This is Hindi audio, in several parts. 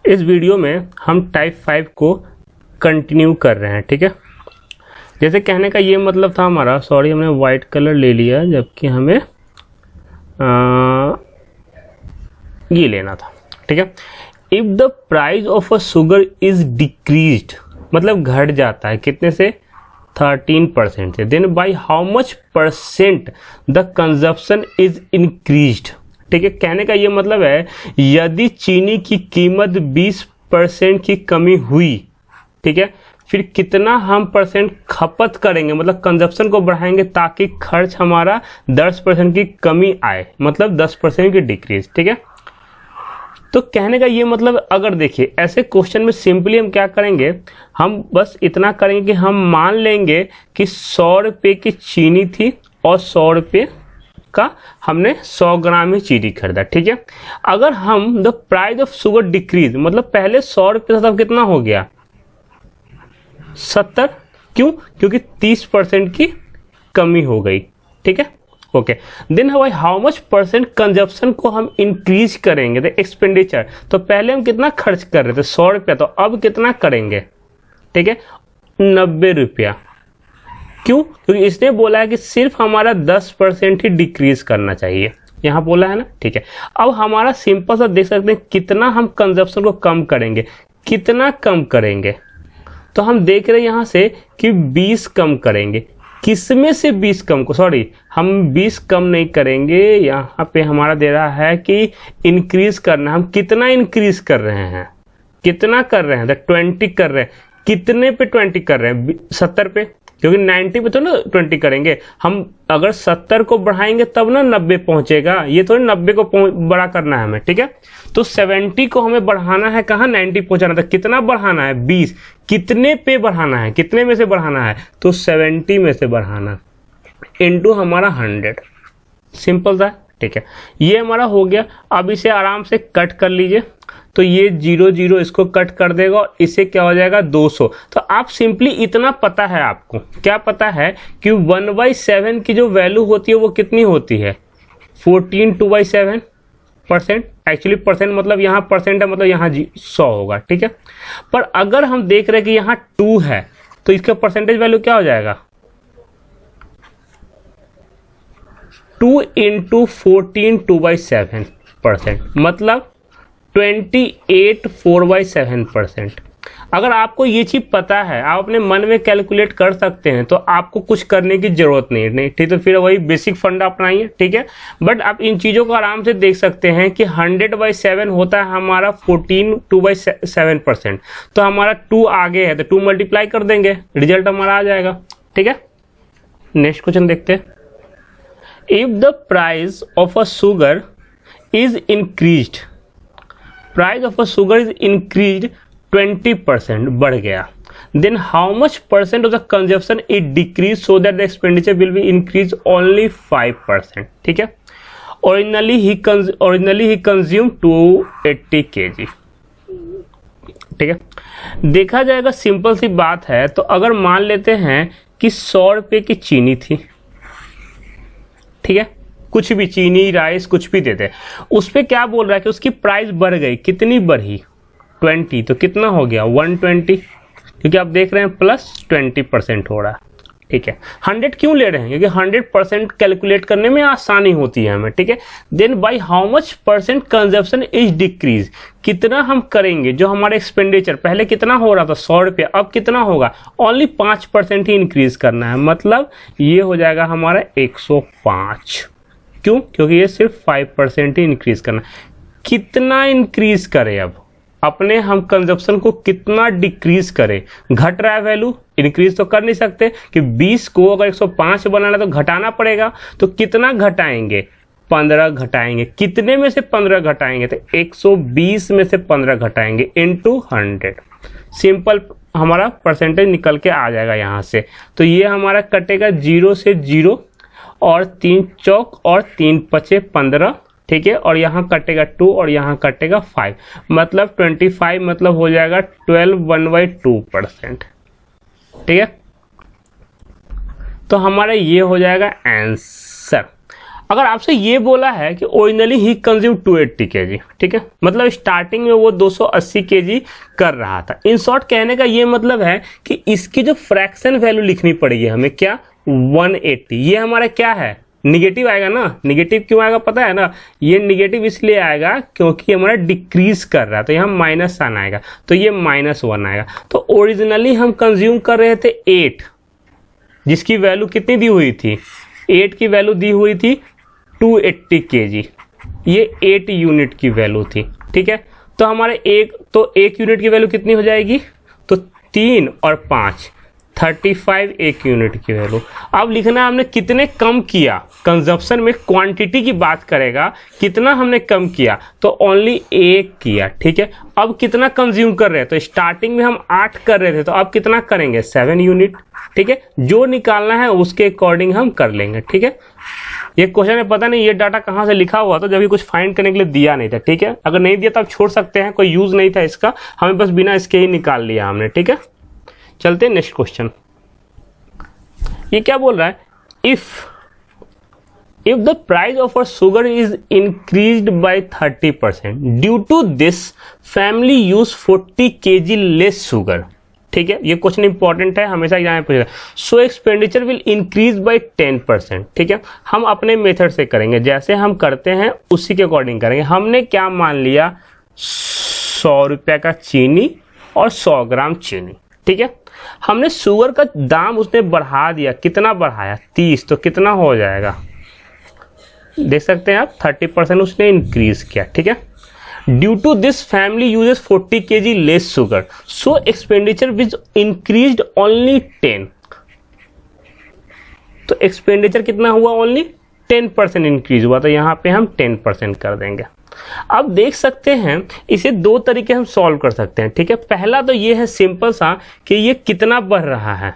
इस वीडियो में हम टाइप 5 को कंटिन्यू कर रहे हैं। ठीक है, जैसे कहने का ये मतलब था हमारा, सॉरी हमने वाइट कलर ले लिया जबकि हमें ये लेना था। ठीक है, if the price of a sugar is decreased, मतलब घट जाता है कितने से, 13% से, then by how much percent the consumption is increased. ठीक है, कहने का ये मतलब है यदि चीनी की कीमत 20% की कमी हुई, ठीक है, फिर कितना हम परसेंट खपत करेंगे, मतलब कंजप्शन को बढ़ाएंगे ताकि खर्च हमारा 10% की कमी आए, मतलब 10% की डिक्रीज। ठीक है, तो कहने का ये मतलब, अगर देखिए ऐसे क्वेश्चन में सिंपली हम क्या करेंगे, हम बस इतना करेंगे कि हम मान लेंगे कि 100 रुपये की चीनी थी और 100 रुपये का हमने 100 ग्राम ही चीनी खरीदा। ठीक है, अगर हम the price of sugar decrease, मतलब पहले 100 रुपये था, तब कितना हो गया 70, क्यों, क्योंकि 30% की कमी हो गई। ठीक है, ओके, देन भाई हाउ मच परसेंट कंजप्शन को हम इंक्रीज करेंगे, तो एक्सपेंडिचर, तो पहले हम कितना खर्च कर रहे थे 100 रुपया, तो अब कितना करेंगे, ठीक है 90 रुपया। क्यों, क्योंकि इसने बोला है कि सिर्फ हमारा 10% ही डिक्रीज करना चाहिए, यहाँ बोला है ना। ठीक है, अब हमारा सिंपल सा देख सकते हैं कितना हम कंजप्शन को कम करेंगे, कितना कम करेंगे, तो हम देख रहे हैं यहाँ से कि 20 कम करेंगे। किसमें से 20 कम को, सॉरी हम 20 कम नहीं करेंगे, यहाँ पे हमारा दे रहा है कि इंक्रीज करना, हम कितना इंक्रीज कर रहे हैं, कितना कर रहे हैं, तो 20 कर रहे हैं। कितने पे 20 कर रहे हैं, 70 पे, क्योंकि 90 पे तो ना 20 करेंगे हम, अगर 70 को बढ़ाएंगे तब ना 90 पहुंचेगा, ये थोड़ी 90 को बड़ा करना है हमें। ठीक है, तो 70 को हमें बढ़ाना है, कहाँ 90 पहुंचाना था, कितना बढ़ाना है 20, कितने पे बढ़ाना है, कितने में से बढ़ाना है, तो 70 में से बढ़ाना, इनटू हमारा 100, सिंपल था। ठीक है, ये हमारा हो गया। अब इसे आराम से कट कर लीजिए, तो ये 0 0 इसको कट कर देगा और इसे क्या हो जाएगा 200। तो आप सिंपली इतना पता है, आपको क्या पता है कि 1/7 की जो वैल्यू होती है वो कितनी होती है, 14 2/7%। एक्चुअली परसेंट मतलब यहाँ परसेंट है, मतलब यहाँ 100 होगा। ठीक है, पर अगर हम देख रहे हैं कि यहाँ 2 है तो इसका परसेंटेज वैल्यू क्या हो जाएगा, 2 × 14 2/7%, मतलब 28 4/7%। अगर आपको ये चीज पता है, आप अपने मन में कैलकुलेट कर सकते हैं, तो आपको कुछ करने की जरूरत नहीं। ठीक, तो फिर वही बेसिक फंडा अपनाइए। ठीक है, बट आप इन चीजों को आराम से देख सकते हैं कि 100/7 होता है हमारा 14 2/7%, तो हमारा 2 आगे है, तो 2 मल्टीप्लाई कर देंगे, रिजल्ट हमारा आ जाएगा। ठीक है, नेक्स्ट क्वेश्चन देखते हैं। If the price of a sugar is increased, price of a sugar is increased 20%, बढ़ गया, then how much percent of the consumption is decrease so that the expenditure will be increase only 5%। ठीक है, ओरिजिनली ही कंज्यूम 280 kg। ठीक है, देखा जाएगा सिंपल सी बात है। तो अगर मान लेते हैं कि 100 रुपये की चीनी थी, ठीक है, कुछ भी चीनी राइस कुछ भी देते, उस पे क्या बोल रहा है कि उसकी प्राइस बढ़ गई, कितनी बढ़ी 20, तो कितना हो गया 120, क्योंकि आप देख रहे हैं प्लस 20% हो रहा है। ठीक है, 100 क्यों ले रहे हैं, क्योंकि 100% कैलकुलेट करने में आसानी होती है हमें। ठीक है, then by how much percent consumption is decrease, कितना हम करेंगे, जो हमारा एक्सपेंडिचर पहले कितना हो रहा था 100 रुपये, अब कितना होगा, ओनली 5% ही इंक्रीज करना है, मतलब ये हो जाएगा हमारा 105। क्यों, क्योंकि ये सिर्फ 5% ही इंक्रीज करना। कितना इंक्रीज करें, अब अपने हम कंजप्शन को कितना डिक्रीज करें, घट रहा है वैल्यू, इंक्रीज तो कर नहीं सकते कि 20 को अगर 105 बनाना तो घटाना पड़ेगा, तो कितना घटाएंगे, 15 घटाएंगे, कितने में से 15 घटाएंगे, तो 120 में से 15 घटाएंगे इनटू 100, सिंपल हमारा परसेंटेज निकल के आ जाएगा यहाँ से। तो ये हमारा कटेगा 0 से 0 और 3 चौक और 3 पचे 15। ठीक है, और यहाँ कटेगा 2 और यहाँ कटेगा 5, मतलब 25, मतलब हो जाएगा 12 1/2%। ठीक है, तो हमारा ये हो जाएगा आंसर। अगर आपसे ये बोला है कि ओरिजिनली ही कंज्यूम 280 kg, ठीक है, मतलब स्टार्टिंग में वो 280 kg कर रहा था। इन शॉर्ट कहने का ये मतलब है कि इसकी जो फ्रैक्शन वैल्यू लिखनी पड़ेगी हमें, क्या, 180। ये हमारा क्या है, निगेटिव आएगा ना। निगेटिव क्यों आएगा पता है ना, ये निगेटिव इसलिए आएगा क्योंकि हमारा डिक्रीज कर रहा है, तो यहाँ माइनस साइन आएगा, तो ये -1 आएगा। तो ओरिजिनली हम कंज्यूम कर रहे थे 8, जिसकी वैल्यू कितनी दी हुई थी, 8 की वैल्यू दी हुई थी 280 kg, ये 8 यूनिट की वैल्यू थी, ठीक है। तो हमारे एक यूनिट की वैल्यू कितनी हो जाएगी, तो 3 और 5 35 एक यूनिट की वैल्यू। अब लिखना है हमने कितने कम किया, कंजप्शन में क्वांटिटी की बात करेगा, कितना हमने कम किया, तो ओनली 1 किया, ठीक है। अब कितना कंज्यूम कर रहे हैं, तो स्टार्टिंग में हम 8 कर रहे थे, तो अब कितना करेंगे, 7 यूनिट, ठीक है। जो निकालना है उसके अकॉर्डिंग हम कर लेंगे, ठीक है। ये क्वेश्चन है, पता नहीं ये डाटा कहाँ से लिखा हुआ था, जब ये कुछ फाइंड करने के लिए दिया नहीं था, ठीक है। अगर नहीं दिया तो आप छोड़ सकते हैं, कोई यूज नहीं था इसका, हमें बस बिना इसके ही निकाल लिया हमने, ठीक है। चलते हैं नेक्स्ट क्वेश्चन। ये क्या बोल रहा है, if the price of a sugar is increased by 30%, due to this family use 40 kg less sugar, ठीक है। ये क्वेश्चन इंपॉर्टेंट है, हमेशा यहाँ पूछेगा। So expenditure will increase by 10%, ठीक है। हम अपने मेथड से करेंगे, जैसे हम करते हैं उसी के अकॉर्डिंग करेंगे। हमने क्या मान लिया, 100 रुपये का चीनी और 100 ग्राम चीनी, ठीक है। हमने शुगर का दाम उसने बढ़ा दिया, कितना बढ़ाया, 30, तो कितना हो जाएगा, देख सकते हैं आप, 30% उसने इंक्रीज किया, ठीक है। Due to this family uses 40 kg less sugar, so expenditure which increased only 10, तो एक्सपेंडिचर कितना हुआ, ओनली 10% इंक्रीज हुआ, तो यहाँ पे हम 10% कर देंगे। अब देख सकते हैं इसे दो तरीके हम सॉल्व कर सकते हैं, ठीक है। पहला तो ये है सिंपल सा कि ये कितना बढ़ रहा है,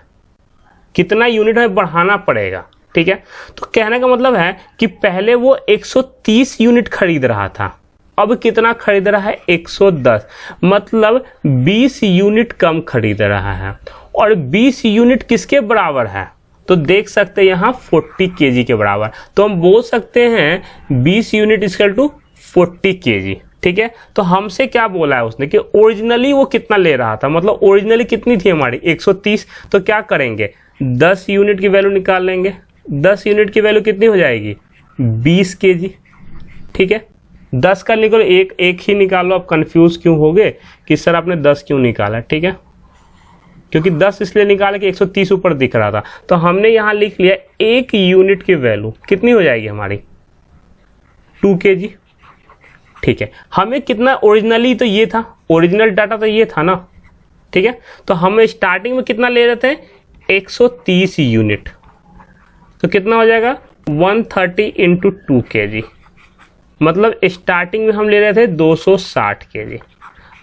कितना यूनिट हमें बढ़ाना पड़ेगा, ठीक है। तो कहने का मतलब है कि पहले वो 130 यूनिट खरीद रहा था, अब कितना खरीद रहा है, 110, मतलब 20 यूनिट कम खरीद रहा है। और 20 यूनिट किसके बराबर है, तो देख सकते हैं यहाँ 40 kg के बराबर, तो हम बोल सकते हैं 20 यूनिट इक्वल टू 40 kg, ठीक है। तो हमसे क्या बोला है उसने कि ओरिजिनली वो कितना ले रहा था, मतलब ओरिजिनली कितनी थी हमारी 130, तो क्या करेंगे 10 यूनिट की वैल्यू निकाल लेंगे। 10 यूनिट की वैल्यू कितनी हो जाएगी 20 kg, ठीक है। 10 का निकलो एक ही निकालो, आप कंफ्यूज क्यों हो गए कि सर आपने 10 क्यों निकाला, ठीक है, क्योंकि 10 इसलिए निकाला कि 130 ऊपर दिख रहा था। तो हमने यहाँ लिख लिया 1 यूनिट की वैल्यू कितनी हो जाएगी हमारी 2 kg, ठीक है। हमें कितना ओरिजिनली, तो ये था ओरिजिनल डाटा, तो ये था ना, ठीक है। तो हम स्टार्टिंग में कितना ले रहे थे 130 यूनिट, तो कितना हो जाएगा 130 इंटू 2 kg, मतलब स्टार्टिंग में हम ले रहे थे 260 kg।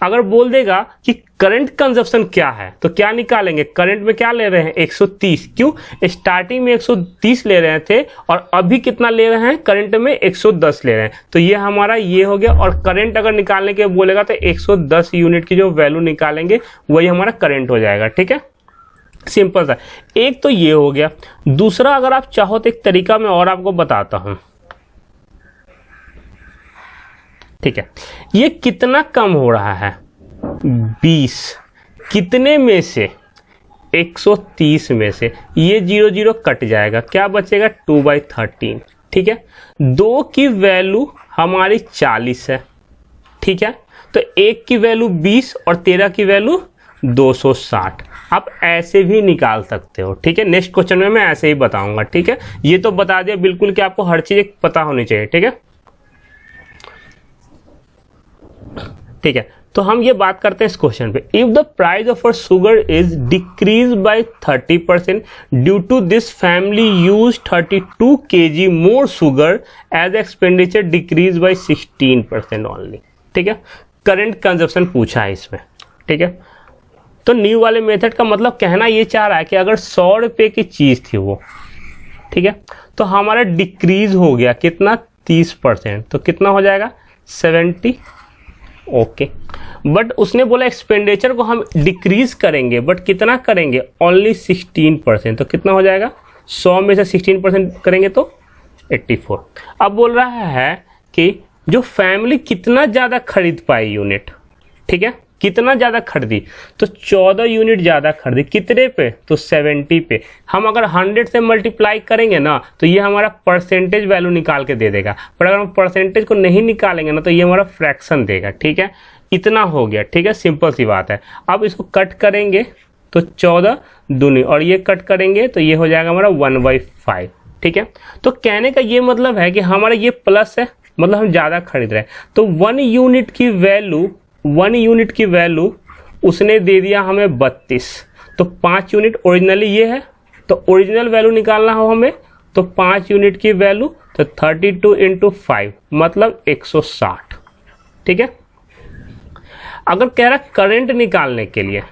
अगर बोल देगा कि करंट कंजप्शन क्या है, तो क्या निकालेंगे, करंट में क्या ले रहे हैं 130, क्यों, स्टार्टिंग में 130 ले रहे थे और अभी कितना ले रहे हैं, करंट में 110 ले रहे हैं, तो ये हमारा ये हो गया। और करंट अगर निकालने के बोलेगा तो 110 यूनिट की जो वैल्यू निकालेंगे वही हमारा करंट हो जाएगा, ठीक है, सिंपल सा। एक तो ये हो गया। दूसरा अगर आप चाहो तो एक तरीका मैं और आपको बताता हूं, ठीक है। ये कितना कम हो रहा है 20, कितने में से 130 में से, ये 0 0 कट जाएगा, क्या बचेगा 2/13, ठीक है। 2 की वैल्यू हमारी 40 है, ठीक है। तो 1 की वैल्यू 20 और 13 की वैल्यू 260। आप ऐसे भी निकाल सकते हो, ठीक है। नेक्स्ट क्वेश्चन में मैं ऐसे ही बताऊंगा, ठीक है। ये तो बता दिया बिल्कुल कि आपको हर चीज पता होनी चाहिए, ठीक है, ठीक है। तो हम ये बात करते हैं इस क्वेश्चन पे, if the price of sugar is decrease by 30% due to this family use 32 kg more sugar as expenditure decrease by 16% only, ठीक है। करंट कंजप्शन पूछा है इसमें, ठीक है। तो न्यू वाले मेथड का मतलब कहना ये चाह रहा है कि अगर 100 रुपये की चीज थी वो, ठीक है, तो हमारा डिक्रीज हो गया कितना 30%, तो कितना हो जाएगा 70, ओके। बट उसने बोला एक्सपेंडिचर को हम डिक्रीज करेंगे, बट कितना करेंगे ओनली 16%, तो कितना हो जाएगा 100 में से 16% करेंगे तो 84। अब बोल रहा है कि जो फैमिली कितना ज़्यादा खरीद पाई यूनिट, ठीक है, कितना ज़्यादा खरीदी, तो 14 यूनिट ज़्यादा खरीदी, कितने पे, तो 70 पे। हम अगर 100 से मल्टीप्लाई करेंगे ना तो ये हमारा परसेंटेज वैल्यू निकाल के दे देगा, पर अगर हम परसेंटेज को नहीं निकालेंगे ना तो ये हमारा फ्रैक्शन देगा, ठीक है। इतना हो गया, ठीक है, सिंपल सी बात है। अब इसको कट करेंगे तो 14 दूनी और ये कट करेंगे तो ये हो जाएगा हमारा 1/5, ठीक है। तो कहने का ये मतलब है कि हमारा ये प्लस है, मतलब हम ज़्यादा खरीद रहे हैं। तो 1 यूनिट की वैल्यू उसने दे दिया हमें 32, तो 5 यूनिट ओरिजिनली ये है, तो ओरिजिनल वैल्यू निकालना हो हमें, तो 5 यूनिट की वैल्यू तो 32 × 5 मतलब 160, ठीक है। अगर कह रहा करंट निकालने के लिए,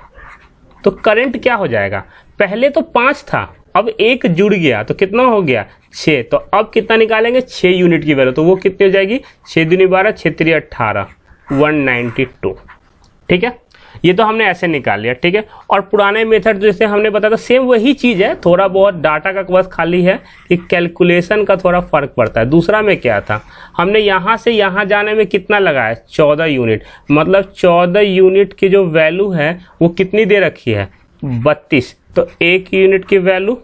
तो करंट क्या हो जाएगा, पहले तो 5 था, अब 1 जुड़ गया तो कितना हो गया 6, तो अब कितना निकालेंगे 6 यूनिट की वैल्यू, तो वो कितनी हो जाएगी 6 दूनी 12 6 3 18 192, ठीक है। ये तो हमने ऐसे निकाल लिया, ठीक है। और पुराने मेथड जैसे हमने बताया था सेम वही चीज़ है, थोड़ा बहुत डाटा का बस खाली है कि कैलकुलेशन का थोड़ा फर्क पड़ता है। दूसरा में क्या था, हमने यहाँ से यहाँ जाने में कितना लगाया 14 यूनिट, मतलब 14 यूनिट की जो वैल्यू है वो कितनी दे रखी है 32, तो 1 यूनिट की वैल्यू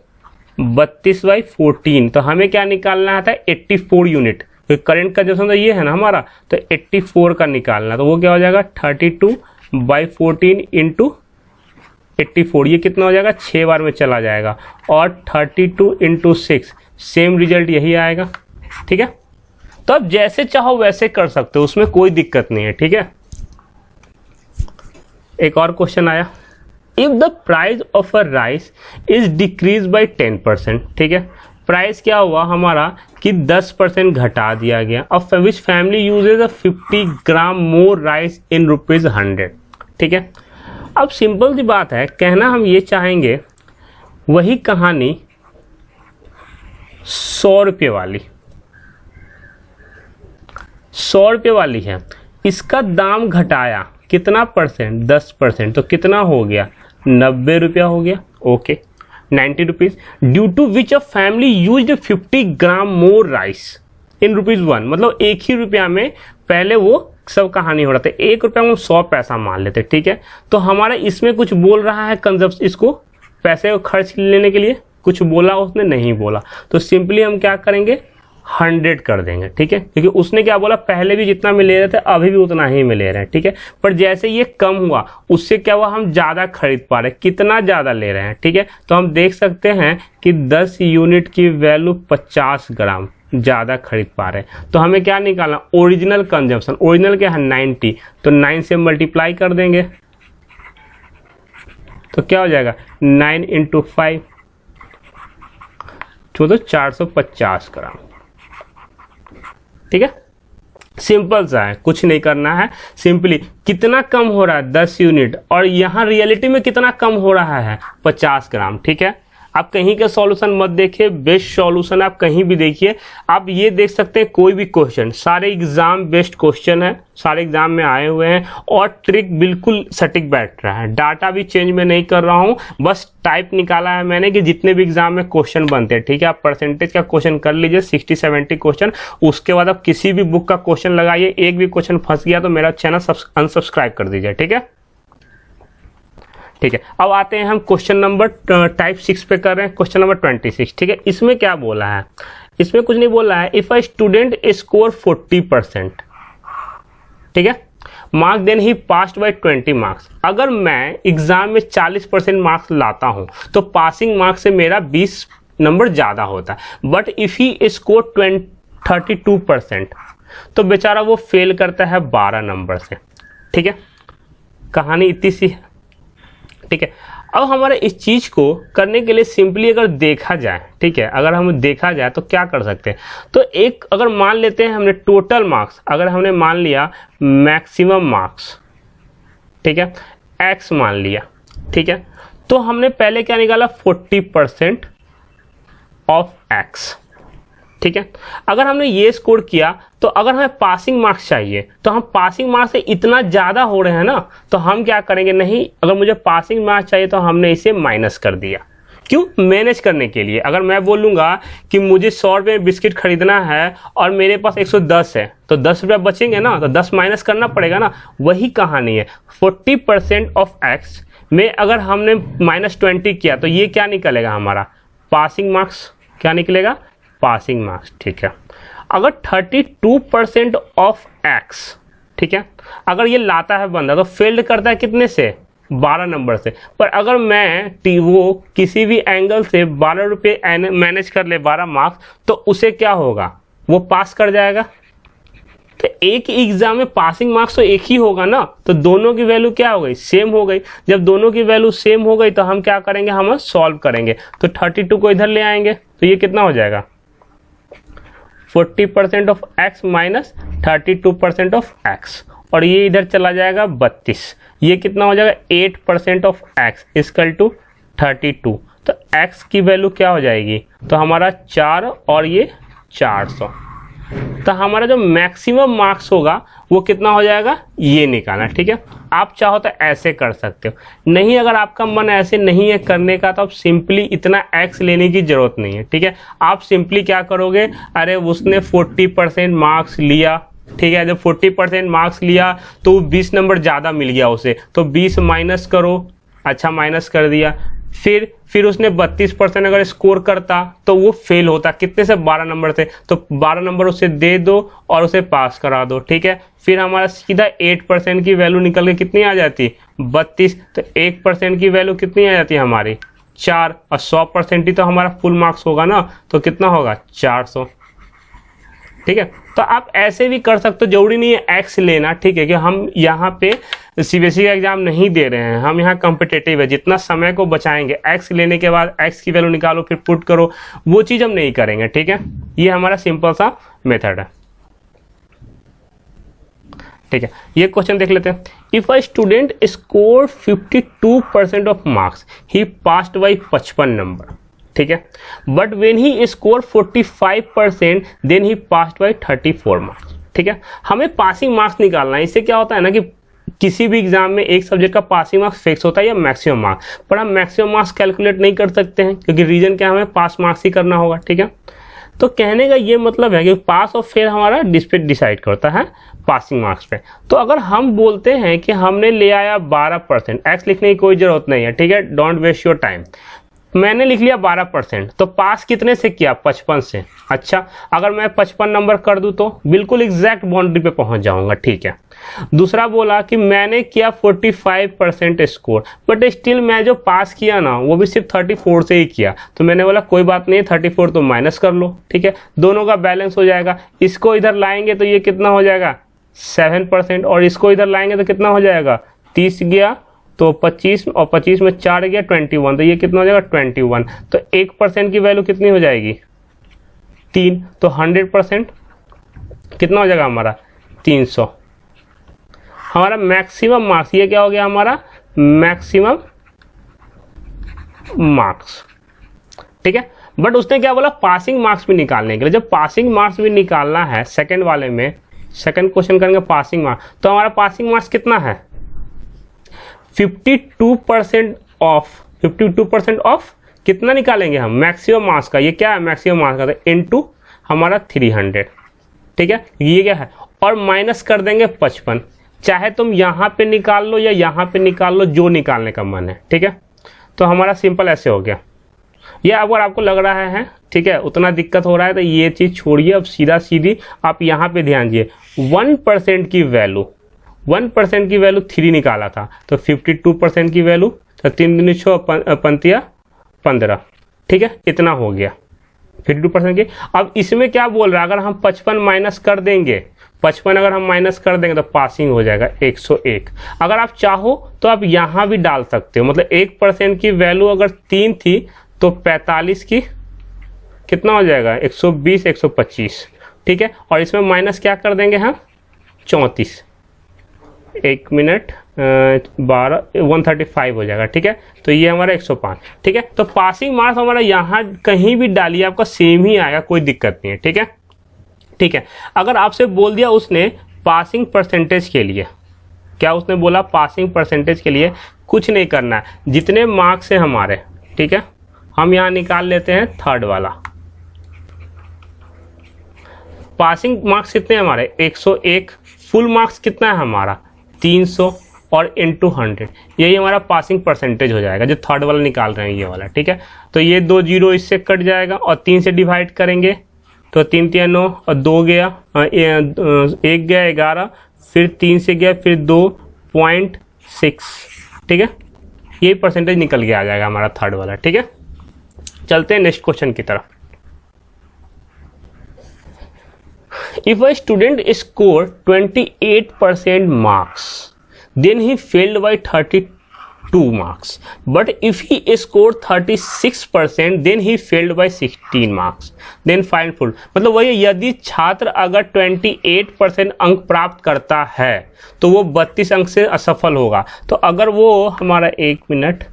32/14, तो हमें क्या निकालना था 84 यूनिट, तो करंट कंजम्पशन तो ये है ना हमारा, तो 84 का निकालना, तो वो क्या हो जाएगा 32/14 × 84, ये कितना हो जाएगा 6 बार में चला जाएगा, और 32 × 6 सेम रिजल्ट यही आएगा, ठीक है। तो अब जैसे चाहो वैसे कर सकते हो, उसमें कोई दिक्कत नहीं है, ठीक है। एक और क्वेश्चन आया, if the price of a rice is decrease bye 10%, ठीक है। प्राइस क्या हुआ हमारा कि 10% घटा दिया गया। अब which family uses a 50 gram more rice in ₹100, ठीक है। अब सिंपल सी बात है, कहना हम ये चाहेंगे वही कहानी 100 रुपये वाली, 100 रुपये वाली है, इसका दाम घटाया कितना परसेंट 10%, तो कितना हो गया 90 रुपया हो गया, okay 90 rupees, due to which a family used 50 gram more rice in ₹1, मतलब 1 ही रुपया में पहले वो सब कहानी हो रहा था, 1 रुपया में 100 पैसा मान लेते, ठीक है। तो हमारा इसमें कुछ बोल रहा है कंजप्शन, इसको पैसे को खर्च लेने के लिए कुछ बोला उसने, नहीं बोला, तो सिंपली हम क्या करेंगे 100 कर देंगे, ठीक है, क्योंकि उसने क्या बोला पहले भी जितना में ले रहे थे अभी भी उतना ही में ले रहे हैं, ठीक है। पर जैसे ये कम हुआ उससे क्या हुआ हम ज़्यादा खरीद पा रहे हैं, कितना ज़्यादा ले रहे हैं, ठीक है। तो हम देख सकते हैं कि 10 यूनिट की वैल्यू 50 ग्राम ज़्यादा खरीद पा रहे हैं, तो हमें क्या निकालना ओरिजिनल कंजम्पशन, ओरिजिनल क्या है 90, तो 9 से मल्टीप्लाई कर देंगे तो क्या हो जाएगा 9 × 5 तो 450 ग्राम, ठीक है। सिंपल सा है, कुछ नहीं करना है, सिंपली कितना कम हो रहा है 10 यूनिट, और यहाँ रियलिटी में कितना कम हो रहा है 50 ग्राम, ठीक है। आप कहीं का सॉल्यूशन मत देखिए, बेस्ट सॉल्यूशन आप कहीं भी देखिए, आप ये देख सकते हैं कोई भी क्वेश्चन, सारे एग्जाम बेस्ट क्वेश्चन है, सारे एग्जाम में आए हुए हैं, और ट्रिक बिल्कुल सटीक बैठ रहा है, डाटा भी चेंज में नहीं कर रहा हूँ, बस टाइप निकाला है मैंने कि जितने भी एग्जाम में क्वेश्चन बनते हैं, ठीक है। आप परसेंटेज का क्वेश्चन कर लीजिए 60-70 क्वेश्चन, उसके बाद आप किसी भी बुक का क्वेश्चन लगाइए, एक भी क्वेश्चन फंस गया तो मेरा चैनल अनसब्सक्राइब कर दीजिए, ठीक है। ठीक है, अब आते हैं हम क्वेश्चन नंबर टाइप 6 पे कर रहे हैं, क्वेश्चन नंबर 26, ठीक है। इसमें क्या बोला है, इसमें कुछ नहीं बोला है, इफ अ स्टूडेंट स्कोर 40%, ठीक है, mark then he passed by 20 marks, अगर मैं एग्जाम में 40% मार्क्स लाता हूं तो पासिंग मार्क्स से मेरा 20 नंबर ज़्यादा होता है, बट इफ़ ही स्कोर 32% तो बेचारा वो फेल करता है 12 नंबर से, ठीक है। कहानी इतनी सी है, ठीक है। अब हमारे इस चीज़ को करने के लिए सिंपली अगर देखा जाए, ठीक है, अगर हम देखा जाए तो क्या कर सकते हैं, तो एक अगर मान लेते हैं हमने टोटल मार्क्स, अगर हमने मान लिया मैक्सिमम मार्क्स, ठीक है, x मान लिया, ठीक है, तो हमने पहले क्या निकाला 40% ऑफ x, ठीक है। अगर हमने ये स्कोर किया तो अगर हमें पासिंग मार्क्स चाहिए तो हम पासिंग मार्क्स से इतना ज़्यादा हो रहे हैं ना, तो हम क्या करेंगे, नहीं, अगर मुझे पासिंग मार्क्स चाहिए तो हमने इसे माइनस कर दिया, क्यों? मैनेज करने के लिए। अगर मैं बोलूँगा कि मुझे 100 रुपये में बिस्किट खरीदना है और मेरे पास 110 है, तो 10 रुपये बचेंगे ना, तो 10 माइनस करना पड़ेगा ना। वही कहानी है। 40% ऑफ एक्स में अगर हमने -20 किया तो ये क्या निकलेगा हमारा? Passing marks. क्या निकलेगा? Passing marks. ठीक है। अगर 32% ऑफ एक्स, ठीक है, अगर ये लाता है बंदा तो फेल्ड करता है कितने से? 12 नंबर से। पर अगर मैं वो किसी भी एंगल से 12 रुपये मैनेज कर ले 12 मार्क्स, तो उसे क्या होगा? वो पास कर जाएगा। तो एक ही एग्जाम में पासिंग मार्क्स तो एक ही होगा ना, तो दोनों की वैल्यू क्या हो गई? सेम हो गई। जब दोनों की वैल्यू सेम हो गई तो हम क्या करेंगे? हम सॉल्व करेंगे। तो 32 को इधर ले आएंगे तो ये कितना हो जाएगा? 40% of X minus 32% of x, और ये इधर चला जाएगा 32। ये कितना हो जाएगा? 8% ऑफ एक्स इक्वल टू 32। तो एक्स की वैल्यू क्या हो जाएगी? तो हमारा 4 और ये 400। तो हमारा जो मैक्सिमम मार्क्स होगा वो कितना हो जाएगा? ये निकालना। ठीक है। आप चाहो तो ऐसे कर सकते हो, नहीं अगर आपका मन ऐसे नहीं है करने का तो आप सिंपली इतना एक्स लेने की जरूरत नहीं है। ठीक है। आप सिंपली क्या करोगे? अरे उसने 40% मार्क्स लिया, ठीक है, जब 40% मार्क्स लिया तो 20 नंबर ज़्यादा मिल गया उसे, तो 20 माइनस करो। अच्छा, माइनस कर दिया। फिर उसने 32% अगर स्कोर करता तो वो फेल होता कितने से? 12 नंबर से। तो 12 नंबर उसे दे दो और उसे पास करा दो। ठीक है। फिर हमारा सीधा 8% की वैल्यू निकल के कितनी आ जाती? 32। तो 1% की वैल्यू कितनी आ जाती है हमारी? 4। और 100% ही तो हमारा फुल मार्क्स होगा ना, तो कितना होगा? 400। ठीक है। तो आप ऐसे भी कर सकते हो, जरूरी नहीं है एक्स लेना। ठीक है, कि हम यहाँ पे सीबीएसई का एग्जाम नहीं दे रहे हैं, हम यहाँ कॉम्पिटिटिव है। जितना समय को बचाएंगे, एक्स लेने के बाद एक्स की वैल्यू निकालो फिर पुट करो, वो चीज़ हम नहीं करेंगे। ठीक है। ये हमारा सिंपल सा मेथड है। ठीक है। ये क्वेश्चन देख लेते हैं। If a student score 52% of marks, he passed by 55 number. ठीक है। But when he score 45% then he passed by 34 marks. ठीक है। हमें पासिंग मार्क्स निकालना है। इससे क्या होता है ना कि किसी भी एग्जाम में एक सब्जेक्ट का पासिंग मार्क्स फिक्स होता है या मैक्सिमम मार्क्स, पर हम मैक्सिमम मार्क्स कैलकुलेट नहीं कर सकते हैं क्योंकि रीजन क्या, हमें पास मार्क्स ही करना होगा। ठीक है। तो कहने का ये मतलब है कि पास और फेल हमारा डिसाइड करता है पासिंग मार्क्स पे। तो अगर हम बोलते हैं कि हमने ले आया 12%, एक्स लिखने की कोई जरूरत नहीं है। ठीक है। Don't waste your time. मैंने लिख लिया 12%, तो पास कितने से किया? 55 से। अच्छा, अगर मैं 55 नंबर कर दूं तो बिल्कुल एग्जैक्ट बाउंड्री पे पहुंच जाऊंगा। ठीक है। दूसरा बोला कि मैंने किया 45% स्कोर, बट स्टिल मैं जो पास किया ना वो भी सिर्फ 34 से ही किया, तो मैंने बोला कोई बात नहीं, 34 तो माइनस कर लो। ठीक है। दोनों का बैलेंस हो जाएगा। इसको इधर लाएंगे तो ये कितना हो जाएगा? 7%, और इसको इधर लाएंगे तो कितना हो जाएगा? 30 गया तो 25, और 25 में 4 गया 21, तो ये कितना हो जाएगा? 21। तो 1% की वैल्यू कितनी हो जाएगी? 3। तो 100% कितना हो जाएगा हमारा? 300। हमारा मैक्सिमम मार्क्स, ये क्या हो गया हमारा? Maximum marks. ठीक है। बट उसने क्या बोला? पासिंग मार्क्स भी निकालने के लिए। जब पासिंग मार्क्स भी निकालना है सेकंड वाले में, सेकंड क्वेश्चन करेंगे पासिंग मार्क्स, तो हमारा पासिंग मार्क्स कितना है? 52% ऑफ कितना निकालेंगे हम? मैक्सिमम मार्क्स का। ये क्या है? मैक्सिमम मार्क्स का, तो इनटू हमारा 300। ठीक है। ये क्या है? और माइनस कर देंगे 55। चाहे तुम यहाँ पे निकाल लो या यहाँ पे निकाल लो, जो निकालने का मन है। ठीक है। तो हमारा सिंपल ऐसे हो गया। ये अगर आपको लग रहा है, ठीक है, उतना दिक्कत हो रहा है, तो ये चीज़ छोड़िए। अब सीधा सीधी आप यहाँ पे ध्यान दिए। 1% की वैल्यू, 1% की वैल्यू 3 निकाला था, तो 52% की वैल्यू, तो 3 दूनी 6, 5 15। ठीक है। इतना हो गया 52% की। अब इसमें क्या बोल रहा है? अगर हम 55 माइनस कर देंगे, 55 अगर हम माइनस कर देंगे तो पासिंग हो जाएगा 101। अगर आप चाहो तो आप यहाँ भी डाल सकते हो, मतलब 1% की वैल्यू अगर 3 थी तो 45 की कितना हो जाएगा? 120, 125। ठीक है। और इसमें माइनस क्या कर देंगे हम? 34। 1 मिनट 12, 135 हो जाएगा। ठीक है। तो ये हमारा 105। ठीक है। तो पासिंग मार्क्स हमारा यहाँ कहीं भी डालिए आपका सेम ही आएगा, कोई दिक्कत नहीं है। ठीक है। ठीक है। अगर आपसे बोल दिया उसने पासिंग परसेंटेज के लिए, क्या उसने बोला? पासिंग परसेंटेज के लिए कुछ नहीं करना है, जितने मार्क्स है हमारे, ठीक है, हम यहाँ निकाल लेते हैं थर्ड वाला। पासिंग मार्क्स कितने हैं हमारे 101, फुल मार्क्स कितना है हमारा 300 और इंटू 100, यही हमारा पासिंग परसेंटेज हो जाएगा जो थर्ड वाला निकाल रहे हैं ये वाला। ठीक है, तो ये 2 जीरो इससे कट जाएगा और 3 से डिवाइड करेंगे तो 3 3 9 और 2 गया, 1 गया 11, फिर 3 से गया, फिर 2.6। ठीक है, ये परसेंटेज निकल के आ जाएगा हमारा थर्ड वाला। ठीक है, चलते हैं नेक्स्ट क्वेश्चन की तरफ। If a student scored 28% marks, then he failed by 32 marks. But if he scored 36%, then he failed by 16 marks. Then find full. मतलब वही, यदि छात्र अगर 28% अंक प्राप्त करता है तो वो 32 अंक से असफल होगा। तो अगर वो हमारा 1 मिनट,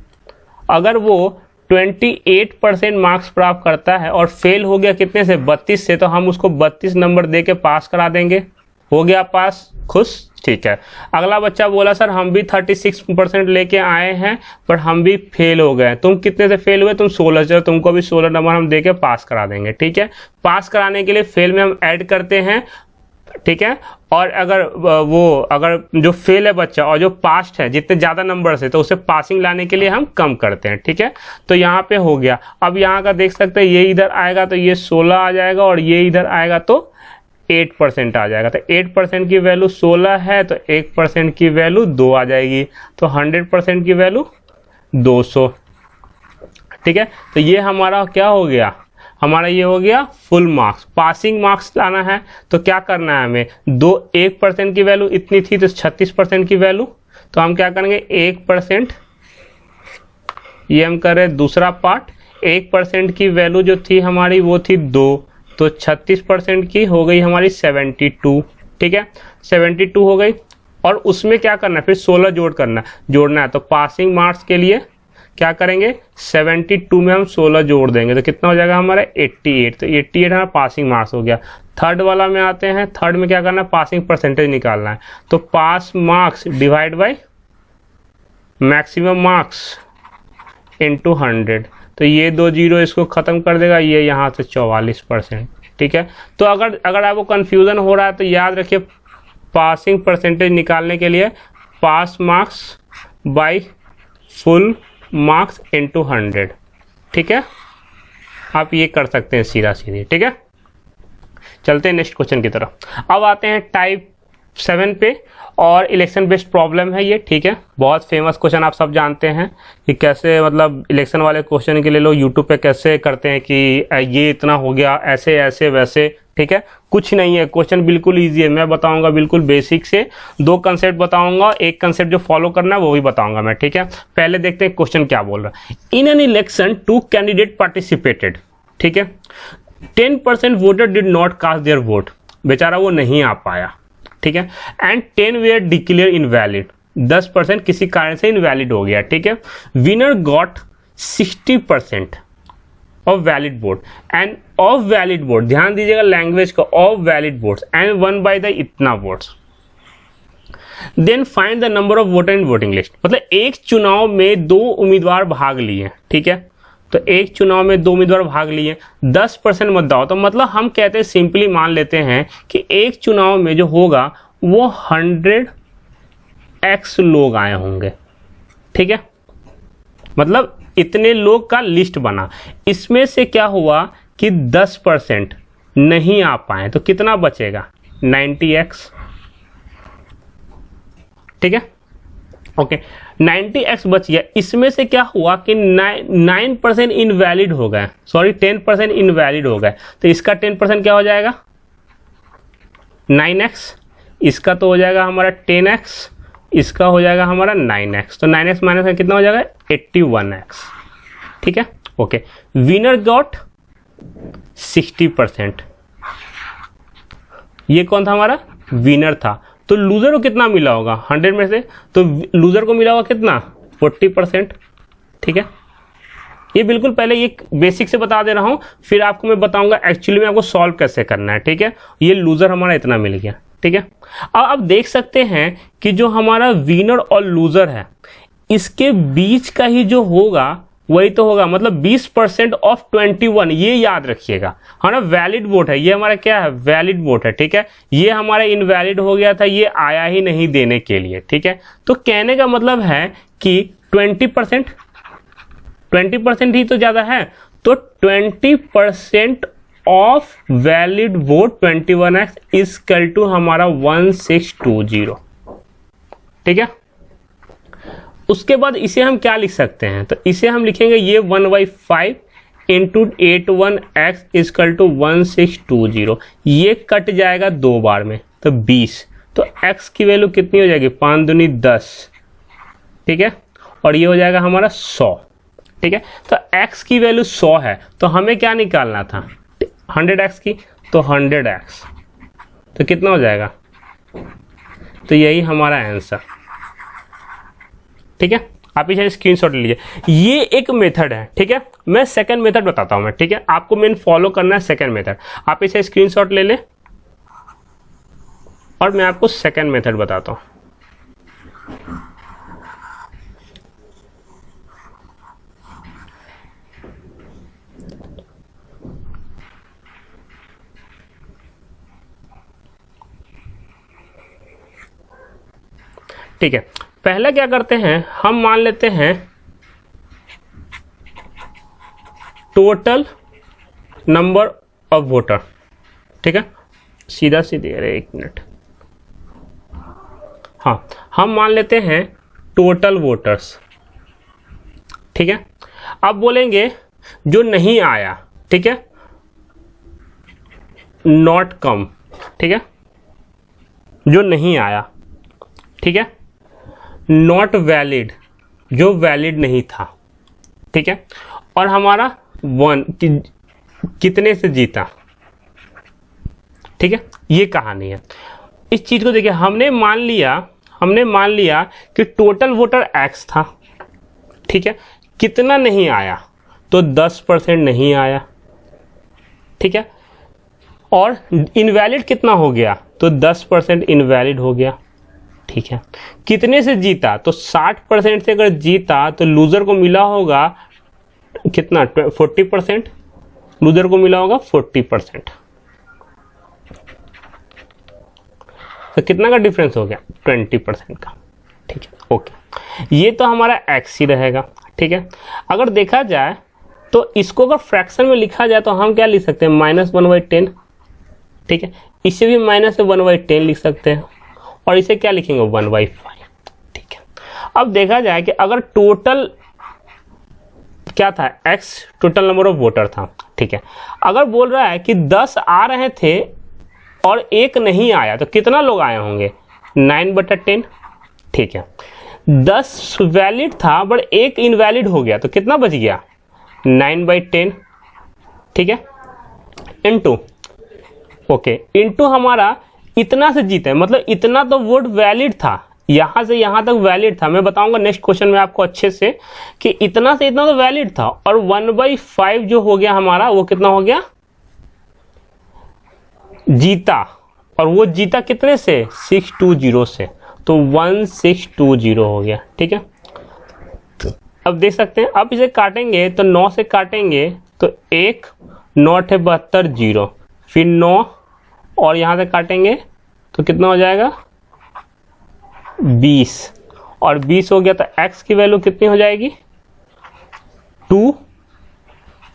अगर वो 28% मार्क्स प्राप्त करता है और फेल हो गया कितने से 32 से, तो हम उसको 32 नंबर दे के पास करा देंगे। हो गया पास, खुश। ठीक है, अगला बच्चा बोला सर हम भी 36% लेके आए हैं पर हम भी फेल हो गए। तुम कितने से फेल हुए? तुम 16 से, तुमको भी 16 नंबर हम दे के पास करा देंगे। ठीक है, पास कराने के लिए फेल में हम ऐड करते हैं। ठीक है, और अगर जो फेल है बच्चा और जो पास्ट है जितने ज़्यादा नंबर से, तो उसे पासिंग लाने के लिए हम कम करते हैं। ठीक है, तो यहाँ पे हो गया। अब यहाँ का देख सकते हैं, ये इधर आएगा तो ये 16 आ जाएगा और ये इधर आएगा तो 8% आ जाएगा। तो 8% की वैल्यू 16 है तो 1% की वैल्यू 2 आ जाएगी, तो 100% की वैल्यू 200। ठीक है, तो ये हमारा क्या हो गया, हमारा ये हो गया फुल मार्क्स। पासिंग मार्क्स लाना है तो क्या करना है हमें, 1% की वैल्यू इतनी थी तो 36% की वैल्यू, तो हम क्या करेंगे 1%, ये हम कर रहे दूसरा पार्ट। 1% की वैल्यू जो थी हमारी वो थी 2, तो 36% की हो गई हमारी 72। ठीक है, 72 हो गई और उसमें क्या करना है, फिर 16 जोड़ना है। तो पासिंग मार्क्स के लिए क्या करेंगे, 72 में हम 16 जोड़ देंगे तो कितना हो जाएगा हमारा 88। तो 88 हमारा पासिंग मार्क्स हो गया। थर्ड वाला में आते हैं, थर्ड में क्या करना है, पासिंग परसेंटेज निकालना है। तो pass marks divide by maximum marks into 100, तो ये 2 जीरो इसको खत्म कर देगा, ये यहाँ से 44%। ठीक है, तो अगर आपको कंफ्यूजन हो रहा है तो याद रखिए पासिंग परसेंटेज निकालने के लिए pass marks by full marks into 100। ठीक है, आप ये कर सकते हैं सीधा सीधे। ठीक है, चलते हैं नेक्स्ट क्वेश्चन की तरफ। अब आते हैं टाइप 7 पे और इलेक्शन बेस्ड प्रॉब्लम है ये। ठीक है, बहुत फेमस क्वेश्चन, आप सब जानते हैं कि कैसे मतलब इलेक्शन वाले क्वेश्चन के लिए लोग यूट्यूब पे कैसे करते हैं कि ये इतना हो गया, ऐसे ऐसे वैसे। ठीक है, कुछ नहीं है, क्वेश्चन बिल्कुल ईजी है। मैं बताऊंगा बिल्कुल बेसिक से, 2 कंसेप्ट बताऊंगा, एक कंसेप्ट जो फॉलो करना है वो भी बताऊंगा मैं। ठीक है, पहले देखते हैं क्वेश्चन क्या बोल रहा है। In an election 2 candidate participated. ठीक है, 10% voter did not cast their vote, बेचारा वो नहीं आ पाया। ठीक है, एंड 10 वेयर डिक्लेयर इनवैलिड, 10% किसी कारण से इनवैलिड हो गया। ठीक है, winner got 60% of valid vote and of valid vote, ध्यान दीजिएगा लैंग्वेज का, of valid votes and one by the इतना votes. Then find the number of voter in voting list, मतलब एक चुनाव में 2 उम्मीदवार भाग लिए। ठीक है, तो एक चुनाव में 2 उम्मीदवार भाग लिए, 10% मतदान, तो मतलब हम कहते हैं सिंपली मान लेते हैं कि एक चुनाव में जो होगा वो 100x लोग आए होंगे। ठीक है, मतलब इतने लोग का लिस्ट बना, इसमें से क्या हुआ कि 10% नहीं आ पाए, तो कितना बचेगा 90x। ठीक है, ओके 90x बच गया। इसमें से क्या हुआ कि 9% इनवैलिड हो गए, सॉरी 10% इनवैलिड हो गए, तो इसका 10% क्या हो जाएगा 9x, इसका तो हो जाएगा हमारा 10x, इसका हो जाएगा हमारा 9x, तो 9x माइनस में कितना हो जाएगा 81x। ठीक है, ओके, विनर गॉट 60%, ये कौन था हमारा विनर था। तो लूजर को कितना मिला होगा 100 में से, तो लूजर को मिला होगा कितना 40%। ठीक है, ये बिल्कुल पहले ये बेसिक से बता दे रहा हूं, फिर आपको मैं बताऊंगा एक्चुअली में आपको सॉल्व कैसे करना है। ठीक है, ये लूजर हमारा इतना मिल गया। ठीक है, अब आप देख सकते हैं कि जो हमारा विनर और लूजर है इसके बीच का ही जो होगा वही तो होगा, मतलब 20% ऑफ 21, ये याद रखिएगा, है ना। वैलिड वोट है ये हमारा, क्या है, वैलिड वोट है, ठीक है। ये हमारा इनवैलिड हो गया था, ये आया ही नहीं देने के लिए, ठीक है। तो कहने का मतलब है कि 20% ही तो ज़्यादा है, तो 20% of valid vote 21x equal to हमारा 1620, ठीक है। उसके बाद इसे हम क्या लिख सकते हैं, तो इसे हम लिखेंगे ये 1/5 इंटू 81x इक्वल टू 1620, ये कट जाएगा 2 बार में, तो 20, तो x की वैल्यू कितनी हो जाएगी, 5 दूनी 10, ठीक है, और ये हो जाएगा हमारा 100, ठीक है। तो x की वैल्यू 100 है, तो हमें क्या निकालना था, 100x की, तो 100x, तो कितना हो जाएगा, तो यही हमारा आंसर, ठीक है। आप इसे स्क्रीनशॉट ले लीजिए, ये एक मेथड है, ठीक है। मैं सेकंड मेथड बताता हूं मैं, ठीक है, आपको मेन फॉलो करना है सेकंड मेथड। आप इसे स्क्रीनशॉट ले लें और मैं आपको सेकंड मेथड बताता हूं। ठीक है, पहले क्या करते हैं, हम मान लेते हैं टोटल नंबर ऑफ वोटर, ठीक है, सीधा सीधे, अरे 1 मिनट, हाँ, हम मान लेते हैं टोटल वोटर्स, ठीक है। अब बोलेंगे जो नहीं आया, ठीक है, नॉट कम, ठीक है, जो नहीं आया, ठीक है, नॉट वैलिड, जो वैलिड नहीं था, ठीक है, और हमारा 1 कितने से जीता, ठीक है, ये कहानी है। इस चीज को देखिए, हमने मान लिया कि टोटल वोटर x था, ठीक है, कितना नहीं आया, तो 10% नहीं आया, ठीक है, और इनवैलिड कितना हो गया, तो 10% इनवैलिड हो गया, ठीक है। कितने से जीता, तो 60% से अगर जीता तो लूजर को मिला होगा कितना, 40%, लूजर को मिला होगा 40%, तो कितना का डिफरेंस हो गया, 20% का, ठीक है, ओके। ये तो हमारा x ही रहेगा, ठीक है। अगर देखा जाए तो इसको अगर फ्रैक्शन में लिखा जाए तो हम क्या लिख सकते हैं, -1/10, ठीक है, इसे भी -1/10 लिख सकते हैं, और इसे क्या लिखेंगे, 1/5, ठीक है। अब देखा जाए कि अगर टोटल क्या था, x total number of voter था, ठीक है, अगर बोल रहा है कि 10 आ रहे थे और 1 नहीं आया, तो कितना लोग आए होंगे, 9/10, ठीक है। 10 वैलिड था बट 1 इनवैलिड हो गया, तो कितना बच गया, 9/10, ठीक है, इनटू, ओके, इनटू हमारा इतना से जीते, मतलब इतना तो वोट वैलिड था, यहां से यहां तक वैलिड था। मैं बताऊंगा नेक्स्ट क्वेश्चन में आपको अच्छे से कि इतना से इतना तो वैलिड था, और 1/5 जो हो गया हमारा, वो कितना हो गया, जीता, और वो जीता कितने से, 620 से, तो 1620 हो गया, ठीक है। अब देख सकते हैं, अब इसे काटेंगे तो 9 से काटेंगे तो 1, 9 × 72, 0, फिर 9, और यहां से काटेंगे तो कितना हो जाएगा, 20, और 20 हो गया, तो x की वैल्यू कितनी हो जाएगी, 2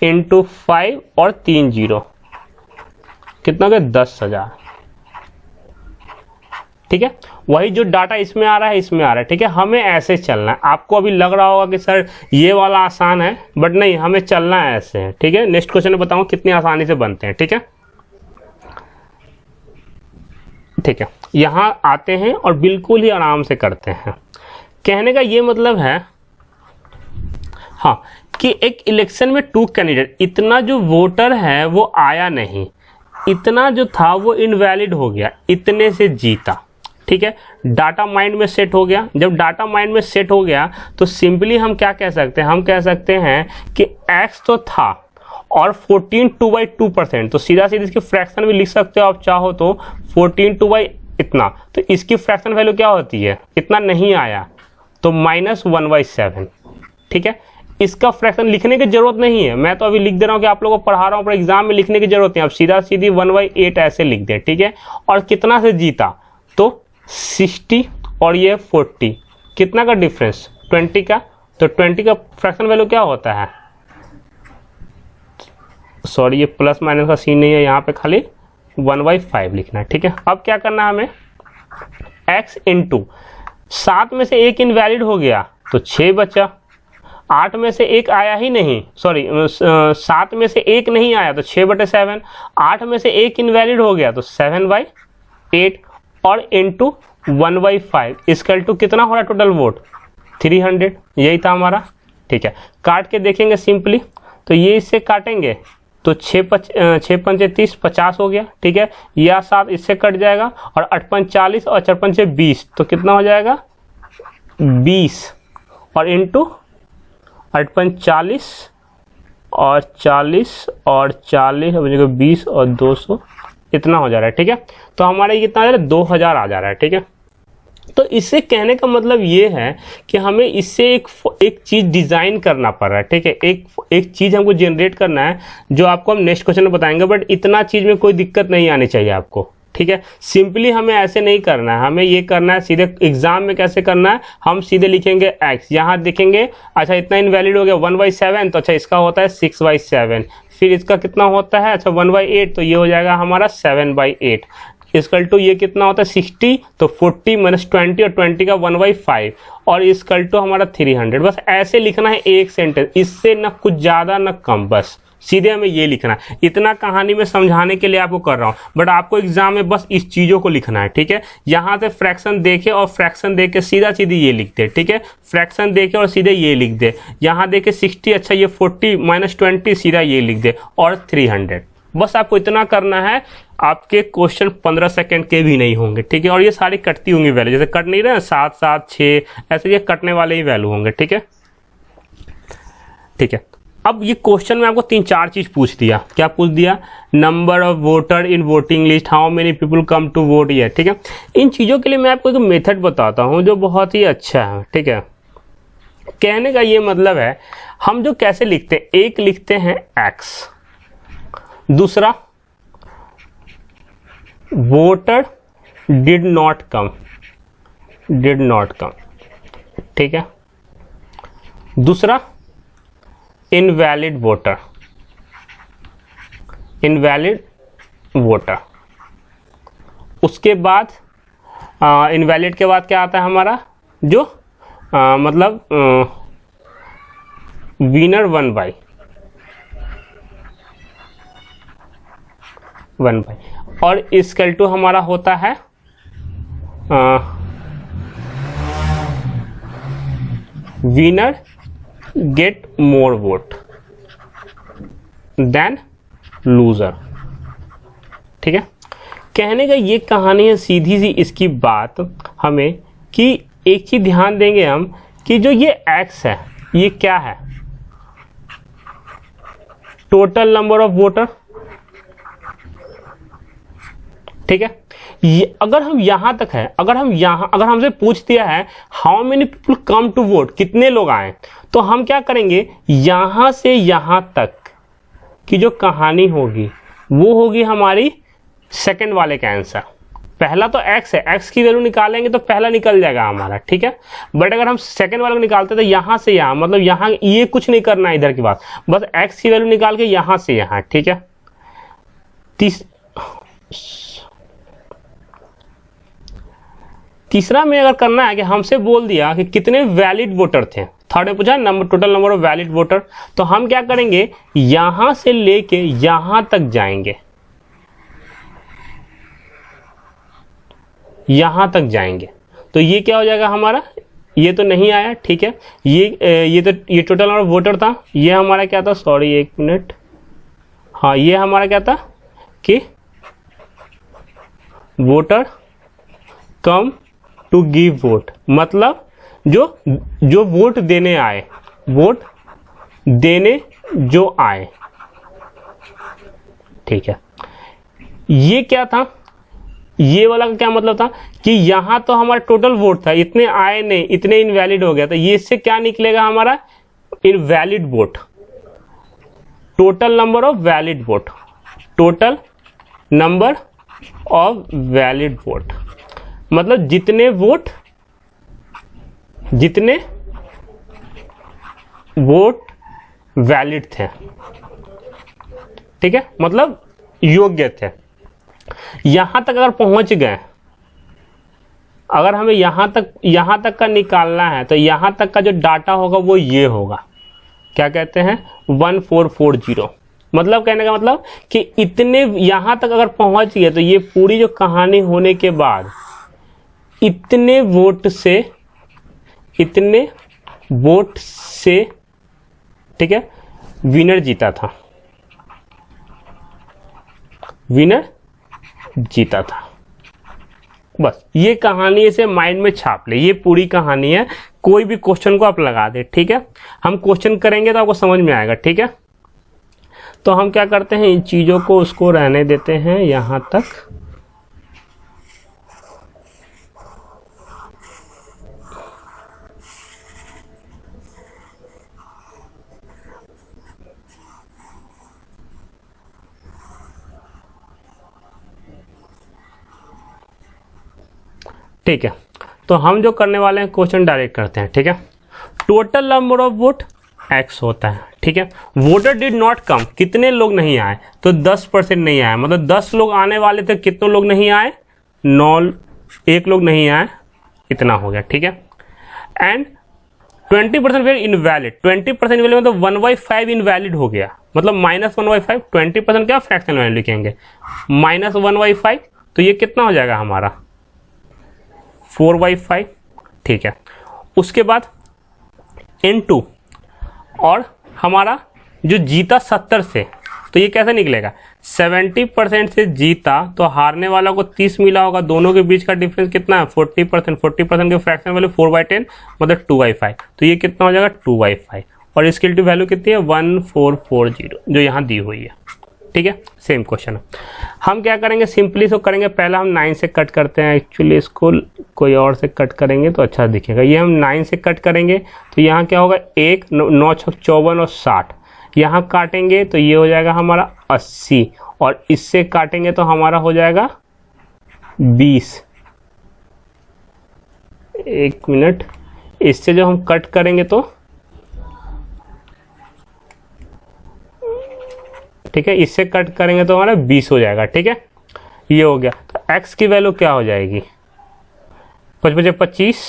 × 5 और 3 0, कितना हो गया, 10,000, ठीक है। वही जो डाटा इसमें आ रहा है, इसमें आ रहा है, ठीक है। हमें ऐसे चलना है, आपको अभी लग रहा होगा कि सर ये वाला आसान है, बट नहीं, हमें चलना है ऐसे, ठीक है। नेक्स्ट क्वेश्चन में बताऊंगा कितनी आसानी से बनते हैं, ठीक है, ठीक है। यहां आते हैं और बिल्कुल ही आराम से करते हैं। कहने का ये मतलब है, हाँ, कि एक इलेक्शन में 2 कैंडिडेट, इतना जो वोटर है वो आया नहीं, इतना जो था वो इनवैलिड हो गया, इतने से जीता, ठीक है। डाटा माइंड में सेट हो गया। जब डाटा माइंड में सेट हो गया तो सिंपली हम क्या कह सकते हैं, हम कह सकते हैं कि x तो था और 14 2/2%, तो सीधा सीधा इसकी फ्रैक्शन भी लिख सकते हो आप चाहो तो, 14 2 इतना, तो इसकी फ्रैक्शन वैल्यू क्या होती है, इतना नहीं आया तो -1/7, ठीक है। इसका फ्रैक्शन लिखने की जरूरत नहीं है, मैं तो अभी लिख दे रहा हूँ कि आप लोगों को पढ़ा रहा हूँ, पर एग्जाम में लिखने की जरूरत नहीं, आप सीधा सीधी 1/8 ऐसे लिख दे, ठीक है। और कितना से जीता, तो 60 और ये 40, कितना का डिफरेंस, 20 का। तो 20 का फ्रैक्शन वैल्यू क्या होता है, सॉरी ये प्लस माइनस का सीन नहीं है, यहाँ पे खाली 1/5 लिखना है, ठीक है। अब क्या करना है हमें, x इंटू 7 में से एक इनवैलिड हो गया तो 6 बचा, 8 में से एक आया ही नहीं, सॉरी 7 में से एक नहीं आया तो 6/7, 8 में से एक इनवैलिड हो गया तो 7/8 और इंटू 1/5 इसकल टू कितना हो रहा है टोटल वोट, 300, यही था हमारा, ठीक है। काट के देखेंगे सिंपली, तो ये इससे काटेंगे तो 6 पंचे 30, 50 हो गया, ठीक है। या 7 इससे कट जाएगा और 8 पंच 40 और 4 पंचे 20, तो कितना हो जाएगा 20 और इंटू 8 पंच 40 और 40 और 40 अब 20 और 200, इतना हो जा रहा है, ठीक है। तो हमारा ये कितना आ जा रहा है, 2000 आ जा रहा है, ठीक है। तो इससे कहने का मतलब ये है कि हमें इससे एक चीज़ डिज़ाइन करना पड़ रहा है, ठीक है। एक चीज़ हमको जनरेट करना है जो आपको हम नेक्स्ट क्वेश्चन में बताएंगे, बट इतना चीज़ में कोई दिक्कत नहीं आनी चाहिए आपको, ठीक है। सिंपली हमें ऐसे नहीं करना है, हमें ये करना है सीधे एग्जाम में कैसे करना है, हम सीधे लिखेंगे x, यहाँ देखेंगे अच्छा इतना इनवैलिड हो गया 1/7, तो अच्छा इसका होता है 6/7, फिर इसका कितना होता है अच्छा 1/8, तो ये हो जाएगा हमारा 7/8 इसकल टू ये कितना होता है 60, तो 40 माइनस 20 और 20 का 1/5 और इसकल टू हमारा 300। बस ऐसे लिखना है एक सेंटेंस, इससे न कुछ ज़्यादा न कम, बस सीधे हमें ये लिखना है। इतना कहानी में समझाने के लिए आपको कर रहा हूँ, बट आपको एग्जाम में बस इस चीज़ों को लिखना है, ठीक है। यहाँ से फ्रैक्शन देखे और फ्रैक्शन देके सीधा सीधी ये लिख दे, ठीक है। फ्रैक्शन देके और सीधे ये लिख दे, यहाँ देखे 60 अच्छा ये 40 माइनस 20 सीधा ये लिख दे और 300, बस आपको इतना करना है। आपके क्वेश्चन 15 सेकंड के भी नहीं होंगे, ठीक है। और ये सारी कटती होंगी वैल्यू, जैसे कट नहीं रहे 7 7 6 ऐसे ये कटने वाले ही वैल्यू होंगे, ठीक है, ठीक है। अब ये क्वेश्चन में आपको 3-4 चीज पूछ दिया, क्या पूछ दिया, number of voter in voting list, how many people come to vote year, ठीक है। इन चीजों के लिए मैं आपको एक मेथड बताता हूँ जो बहुत ही अच्छा है, ठीक है। कहने का ये मतलब है हम जो कैसे लिखते हैं, एक लिखते हैं x, दूसरा वोटर डिड नॉट कम, ठीक है। दूसरा इनवैलिड वोटर, उसके बाद इनवैलिड के बाद क्या आता है हमारा, जो मतलब विनर 1/1 और इसकल टू हमारा होता है winner get more vote than loser, ठीक है। कहने का ये कहानी है सीधी सी इसकी बात हमें, कि एक चीज ध्यान देंगे हम कि जो ये x है ये क्या है, टोटल नंबर ऑफ वोटर, ठीक है। ये अगर हम यहां तक है, अगर हमसे पूछ दिया है how many people come to vote, कितने लोग आए, तो हम क्या करेंगे, यहां से यहां तक की जो कहानी होगी वो होगी हमारी सेकंड वाले का आंसर। पहला तो x है, x की वैल्यू निकालेंगे तो पहला निकल जाएगा हमारा, ठीक है। बट अगर हम सेकंड वाले को निकालते तो यहां से यहां, मतलब यहां ये कुछ नहीं करना है इधर की बात, बस x की वैल्यू निकाल के यहां से यहां, ठीक है। तीसरा में अगर करना है कि हमसे बोल दिया कि कितने वैलिड वोटर थे, थर्ड में पूछा number, total number of valid voter, तो हम क्या करेंगे, यहां से लेके यहां तक जाएंगे, यहां तक जाएंगे, तो ये क्या हो जाएगा हमारा, ये तो नहीं आया, ठीक है। ये टोटल नंबर ऑफ वोटर था, ये हमारा क्या था, सॉरी एक मिनट, हाँ ये हमारा क्या था कि voter come to give vote, मतलब जो वोट देने आए, जो आए, ठीक है। ये क्या था, ये वाला का क्या मतलब था कि यहां तो हमारा टोटल वोट था, इतने आए नहीं, इतने इनवैलिड हो गया, तो ये इससे क्या निकलेगा हमारा, invalid vote, total number of valid vote, total number of valid vote मतलब जितने वोट वैलिड थे, ठीक है, मतलब योग्य थे। यहां तक अगर पहुंच गए, अगर हमें यहां तक का निकालना है तो यहां तक का जो डाटा होगा वो ये होगा, क्या कहते हैं 1440। मतलब कहने का मतलब कि इतने यहां तक अगर पहुंच गए तो ये पूरी जो कहानी होने के बाद इतने वोट से ठीक है विनर जीता था, विनर जीता था। बस ये कहानी इसे माइंड में छाप ले, ये पूरी कहानी है। कोई भी क्वेश्चन को आप लगा दे, ठीक है, हम क्वेश्चन करेंगे तो आपको समझ में आएगा, ठीक है। तो हम क्या करते हैं, इन चीजों को उसको रहने देते हैं यहां तक। ठीक है, तो हम जो करने वाले हैं क्वेश्चन डायरेक्ट करते हैं, ठीक है। Total number of vote x होता है, ठीक है। वोटर डिड नॉट कम, कितने लोग नहीं आए, तो 10% नहीं आए, मतलब 10 लोग आने वाले थे, कितने लोग नहीं आए, 9, 1 लोग नहीं आए, इतना हो गया, ठीक है। एंड 20% वेर इनवैलिड, 20% इनवैलिड मतलब 1/5 इनवैलिड हो गया, मतलब -1/5, 20% क्या फ्रैक्शन वैल्यू लिखेंगे, -1/5, तो ये कितना हो जाएगा हमारा 4/5, ठीक है। उसके बाद N2 और हमारा जो जीता 70 से, तो ये कैसे निकलेगा, 70% से जीता तो हारने वाला को 30 मिला होगा, दोनों के बीच का डिफरेंस कितना है 40%, 40% के फ्रैक्शन वैल्यू 4/10 मतलब 2/5, तो ये कितना हो जाएगा 2/5। और इसकी रिलेटिव वैल्यू कितनी है 1440 जो यहाँ दी हुई है, ठीक है। सेम क्वेश्चन है, हम क्या करेंगे, सिंपली सो करेंगे, पहला हम 9 से कट करते हैं, एक्चुअली इसको कोई और से कट करेंगे तो अच्छा दिखेगा। ये हम 9 से कट करेंगे तो यहाँ क्या होगा 1, 9 × 54 और 60, यहाँ काटेंगे तो ये हो जाएगा हमारा 80, और इससे काटेंगे तो हमारा हो जाएगा 20। एक मिनट, इससे जो हम कट करेंगे तो ठीक है, इससे कट करेंगे तो हमारा 20 हो जाएगा, ठीक है। ये हो गया, तो x की वैल्यू क्या हो जाएगी 55 25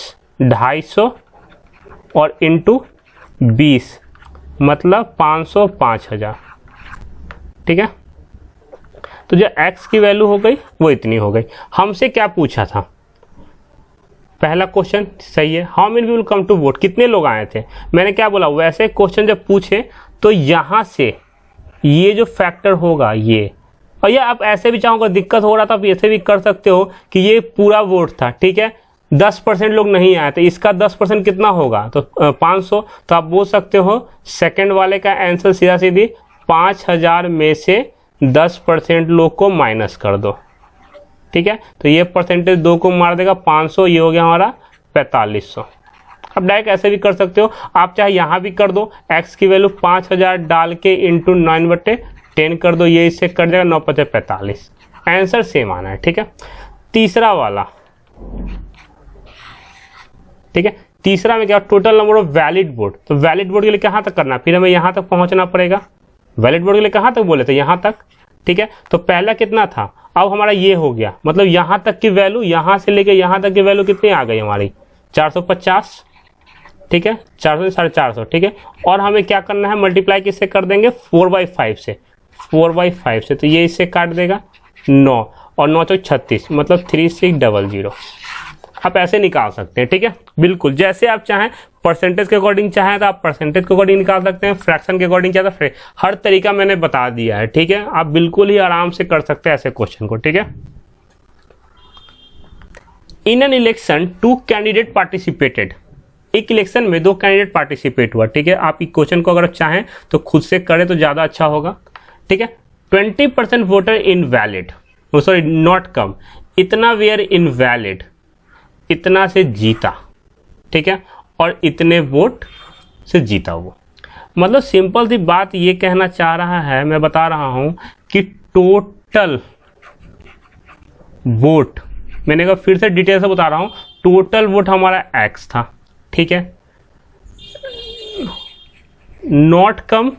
250 और इंटू 20 मतलब 500 5000, ठीक है। तो जो x की वैल्यू हो गई वो इतनी हो गई। हमसे क्या पूछा था, पहला क्वेश्चन सही है, how many people come to vote, कितने लोग आए थे। मैंने क्या बोला, वैसे क्वेश्चन जब पूछे तो यहां से ये जो फैक्टर होगा ये, और ये आप ऐसे भी चाहोगे, दिक्कत हो रहा था आप ऐसे भी कर सकते हो कि ये पूरा वोट था, ठीक है, 10% लोग नहीं आए, तो इसका 10% कितना होगा, तो 500, तो आप बोल सकते हो सेकंड वाले का आंसर सीधा सीधी 5000 में से 10% लोग को माइनस कर दो, ठीक है। तो ये परसेंटेज 2 को मार देगा 500, ये हो गया हमारा 4500। अब डायरेक्ट ऐसे भी कर सकते हो, आप चाहे यहाँ भी कर दो, x की वैल्यू 5000 डाल के इंटू 9/10 कर दो, ये इससे कट जाएगा 9 × 5 = 45, आंसर सेम आना है, ठीक है। तीसरा वाला, ठीक है, तीसरा में क्या, total number of valid vote, तो वैलिड वोट के लिए कहाँ तक करना, फिर हमें यहाँ तक पहुँचना पड़ेगा। वैलिड वोट के लिए कहाँ तक बोले थे, यहाँ तक, ठीक है। तो पहला कितना था, अब हमारा ये हो गया, मतलब यहाँ तक की वैल्यू, यहाँ से लेके यहाँ तक की वैल्यू कितनी आ गई हमारी 450, ठीक है, 400 से 450, ठीक है। और हमें क्या करना है, मल्टीप्लाई किससे कर देंगे 4/5 से, 4/5 से, तो ये इससे काट देगा 9 और 9 × 36 मतलब 3600। आप ऐसे निकाल सकते हैं, ठीक है, बिल्कुल जैसे आप चाहें, परसेंटेज के अकॉर्डिंग चाहें तो आप परसेंटेज के अकॉर्डिंग निकाल सकते हैं, फ्रैक्शन के अकॉर्डिंग चाहे तो हर तरीका मैंने बता दिया है, ठीक है। आप बिल्कुल ही आराम से कर सकते हैं ऐसे क्वेश्चन को, ठीक है। In an election 2 candidate participated, एक इलेक्शन में 2 कैंडिडेट पार्टिसिपेट हुआ, ठीक है। आप इस क्वेश्चन को अगर चाहें तो खुद से करें तो ज़्यादा अच्छा होगा, ठीक है। 20% voter invalid, sorry not come, इतना वेयर इनवैलिड, इतना से जीता, ठीक है, और इतने वोट से जीता वो। मतलब सिंपल सी बात ये कहना चाह रहा है, मैं बता रहा हूं कि टोटल वोट, मैंने कहा फिर से डिटेल से बता रहा हूं, टोटल वोट हमारा x था, ठीक है, नॉट कम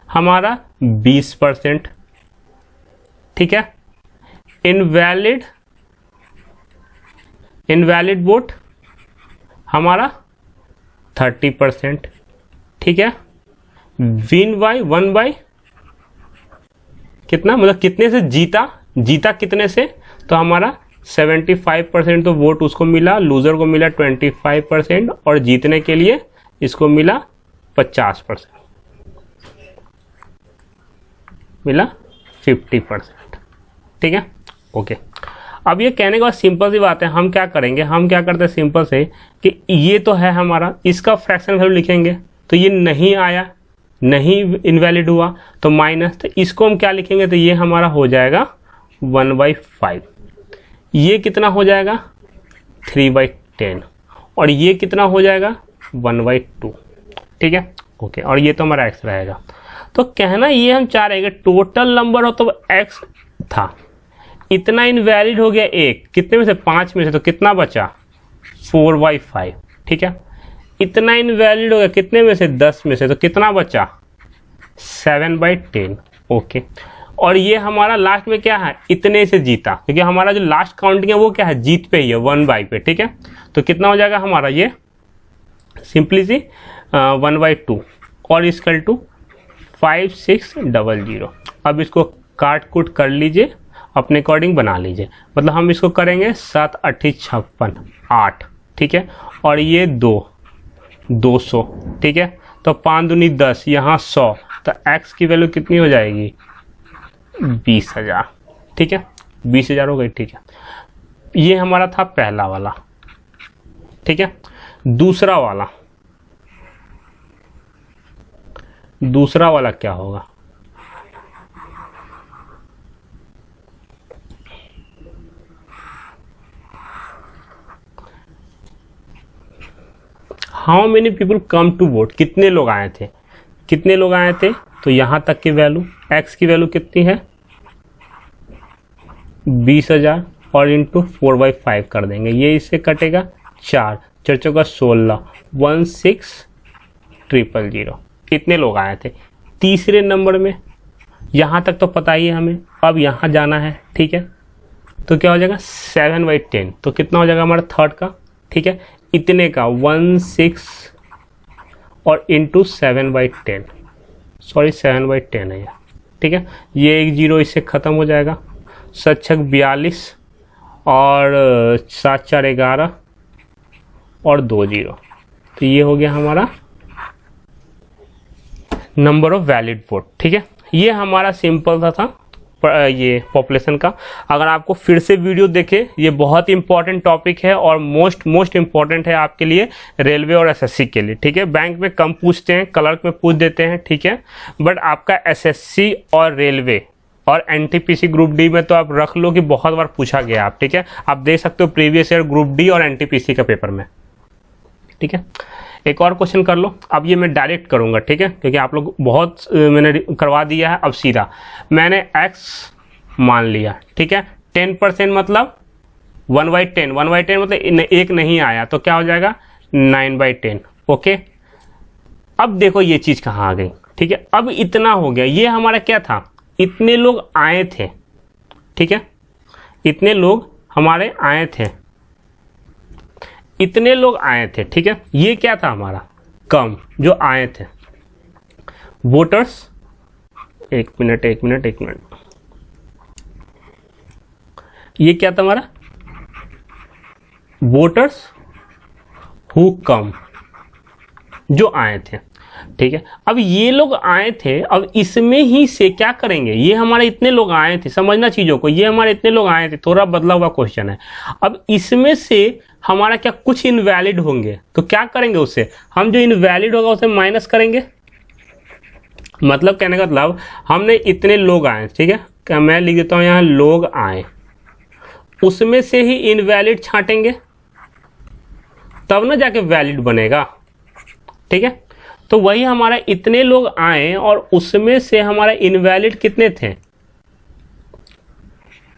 हमारा 20%, ठीक है, इनवैलिड वोट हमारा 30%, ठीक है, विन बाय 1 बाय कितना, मतलब कितने से जीता कितने से, तो हमारा 75% तो वोट उसको मिला, लूजर को मिला 25% और जीतने के लिए इसको मिला 50%, मिला 50%, ठीक है, ओके। अब ये कहने के बाद सिंपल सी बात है, हम क्या करेंगे, हम क्या करते हैं सिंपल से कि ये तो है हमारा, इसका फ्रैक्शन वैल्यू लिखेंगे, तो ये नहीं आया, नहीं इनवैलिड हुआ तो माइनस, तो इसको हम क्या लिखेंगे, तो ये हमारा हो जाएगा 1/5, ये कितना हो जाएगा 3/10 और ये कितना हो जाएगा 1/2, ठीक है, ओके। और ये तो हमारा x रहेगा। तो कहना ये हम चाह रहे हैं कि टोटल नंबर हो तो x था, इतना इनवैलिड हो गया एक, कितने में से 5 में से, तो कितना बचा 4/5, ठीक है, इतना इनवैलिड हो गया कितने में से 10 में से, तो कितना बचा 7/10, ओके। और ये हमारा लास्ट में क्या है, इतने से जीता, क्योंकि हमारा जो लास्ट काउंटिंग है वो क्या है, जीत पे ही है, 1/, पे, ठीक है। तो कितना हो जाएगा हमारा ये सिंपली सी 1/2 और इसकल टू 5600। अब इसको काट कूट कर लीजिए, अपने अकॉर्डिंग बना लीजिए, मतलब हम इसको करेंगे 7 8 56 8, ठीक है, और ये 200, ठीक है, तो 5 दूनी 10, यहाँ 100, तो x की वैल्यू कितनी हो जाएगी 20,000, ठीक है, 20,000 हो गई, ठीक है। ये हमारा था पहला वाला, ठीक है। दूसरा वाला क्या होगा, how many people come to vote, कितने लोग आए थे, तो यहां तक की वैल्यू, x की वैल्यू कितनी है 20,000 और इंटू 4/5 कर देंगे, ये इससे कटेगा 4 4 का 16, 16,000। कितने लोग आए थे तीसरे नंबर में, यहां तक तो पता ही है हमें, अब यहां जाना है, ठीक है, तो क्या हो जाएगा 7/10, तो कितना हो जाएगा हमारा थर्ड का, ठीक है, इतने का 16 और इंटू 7/10, सॉरी 7/10 है ये, ठीक है, ये एक जीरो इससे ख़त्म हो जाएगा, 7 6 42 और 7 4 11 और 2 0, तो ये हो गया हमारा नंबर ऑफ वैलिड वोट, ठीक है। ये हमारा सिंपल था ये पॉपुलेशन का। अगर आपको फिर से वीडियो देखे, ये बहुत इंपॉर्टेंट टॉपिक है और मोस्ट इंपॉर्टेंट है आपके लिए रेलवे और एसएससी के लिए, ठीक है। बैंक में कम पूछते हैं, क्लर्क में पूछ देते हैं, ठीक है, बट आपका एसएससी और रेलवे और एनटीपीसी ग्रुप डी में तो आप रख लो कि बहुत बार पूछा गया आप, ठीक है। आप देख सकते हो प्रीवियस ईयर ग्रुप डी और एनटीपीसी का पेपर में, ठीक है। एक और क्वेश्चन कर लो, अब ये मैं डायरेक्ट करूंगा, ठीक है, क्योंकि आप लोग बहुत मैंने करवा दिया है। अब सीधा मैंने x मान लिया, ठीक है, 10% मतलब 1/10, 1/10 मतलब एक नहीं आया, तो क्या हो जाएगा 9/10, ओके। अब देखो ये चीज कहाँ आ गई, ठीक है। अब इतना हो गया, ये हमारा क्या था, इतने लोग आए थे, ठीक है, इतने लोग हमारे आए थे, इतने लोग आए थे, ठीक है। ये क्या था हमारा कम जो आए थे वोटर्स, एक मिनट, ये क्या था हमारा वोटर्स हु कम, जो आए थे, ठीक है। अब ये लोग आए थे, अब इसमें ही से क्या करेंगे, ये हमारे इतने लोग आए थे, समझना चीजों को, ये हमारे इतने लोग आए थे, थोड़ा बदला हुआ क्वेश्चन है। अब इसमें से हमारा क्या कुछ इनवैलिड होंगे, तो क्या करेंगे उससे, हम जो इनवैलिड होगा उसे माइनस करेंगे। मतलब कहने का मतलब हमने इतने लोग आए, ठीक है, क्या मैं लिख देता हूं यहां लोग आए, उसमें से ही इनवैलिड छांटेंगे, तब ना जाके वैलिड बनेगा, ठीक है। तो वही हमारा इतने लोग आए और उसमें से हमारा इनवैलिड कितने थे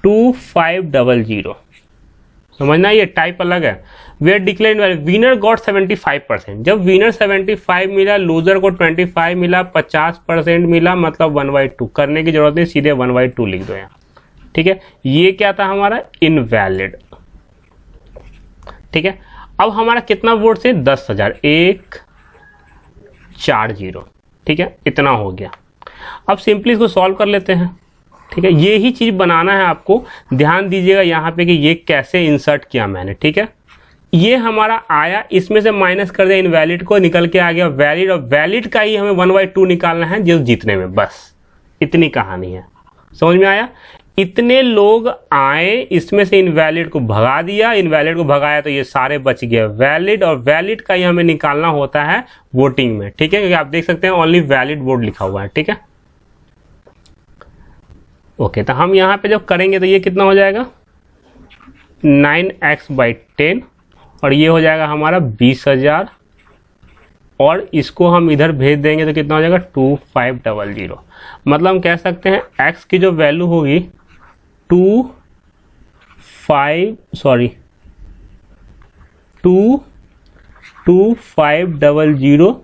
2500। समझना, ये टाइप अलग है। Were declare invalid, winner got 75%। जब विनर 75 मिला, लूजर को 25 मिला, 50% मिला, मतलब 1/2 करने की जरूरत नहीं, सीधे 1/2 लिख दो यहाँ। ठीक है, ये क्या था हमारा इनवैलिड। ठीक है, अब हमारा कितना वोट से 10,000, 140। ठीक है, इतना हो गया। अब सिंपली इसको सॉल्व कर लेते हैं। ठीक है, ये ही चीज बनाना है आपको, ध्यान दीजिएगा यहाँ पे कि ये कैसे इंसर्ट किया मैंने। ठीक है, ये हमारा आया, इसमें से माइनस कर दिया इनवैलिड को, निकल के आ गया वैलिड, और वैलिड का ही हमें 1/2 निकालना है जो जीतने में, बस इतनी कहानी है। समझ में आया? इतने लोग आए, इसमें से इनवैलिड को भगा दिया, इनवैलिड को भगाया तो ये सारे बच गए वैलिड, और वैलिड का ही हमें निकालना होता है वोटिंग में। ठीक है, क्योंकि आप देख सकते हैं ओनली वैलिड वोट लिखा हुआ है। ठीक है, ओके, तो हम यहाँ पे जब करेंगे तो ये कितना हो जाएगा 9x/10, और ये हो जाएगा हमारा 20,000, और इसको हम इधर भेज देंगे तो कितना हो जाएगा 2500। मतलब हम कह सकते हैं x की जो वैल्यू होगी 2500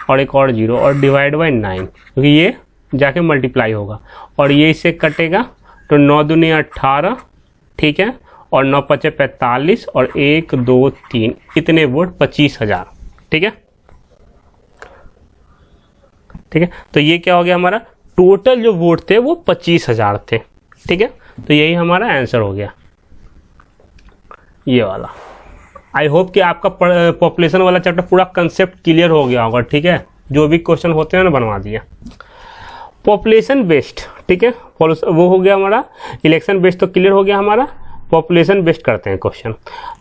और एक और 0 और डिवाइड बाई 9, क्योंकि ये जाके मल्टीप्लाई होगा, और ये इससे कटेगा तो 9 दूनी 18। ठीक है, और 9 पचे 45, और 1 2 3 इतने वोट 25,000। ठीक है, ठीक है, तो ये क्या हो गया हमारा टोटल जो वोट थे वो 25,000 थे। ठीक है, तो यही हमारा आंसर हो गया ये वाला। आई होप कि आपका पॉपुलेशन वाला चैप्टर पूरा कंसेप्ट क्लियर हो गया होगा। ठीक है, जो भी क्वेश्चन होते हैं ना बनवा दिया। पॉपुलेशन बेस्ड, ठीक है, वो हो गया हमारा। इलेक्शन बेस्ड तो क्लियर हो गया हमारा, पॉपुलेशन बेस्ड करते हैं क्वेश्चन।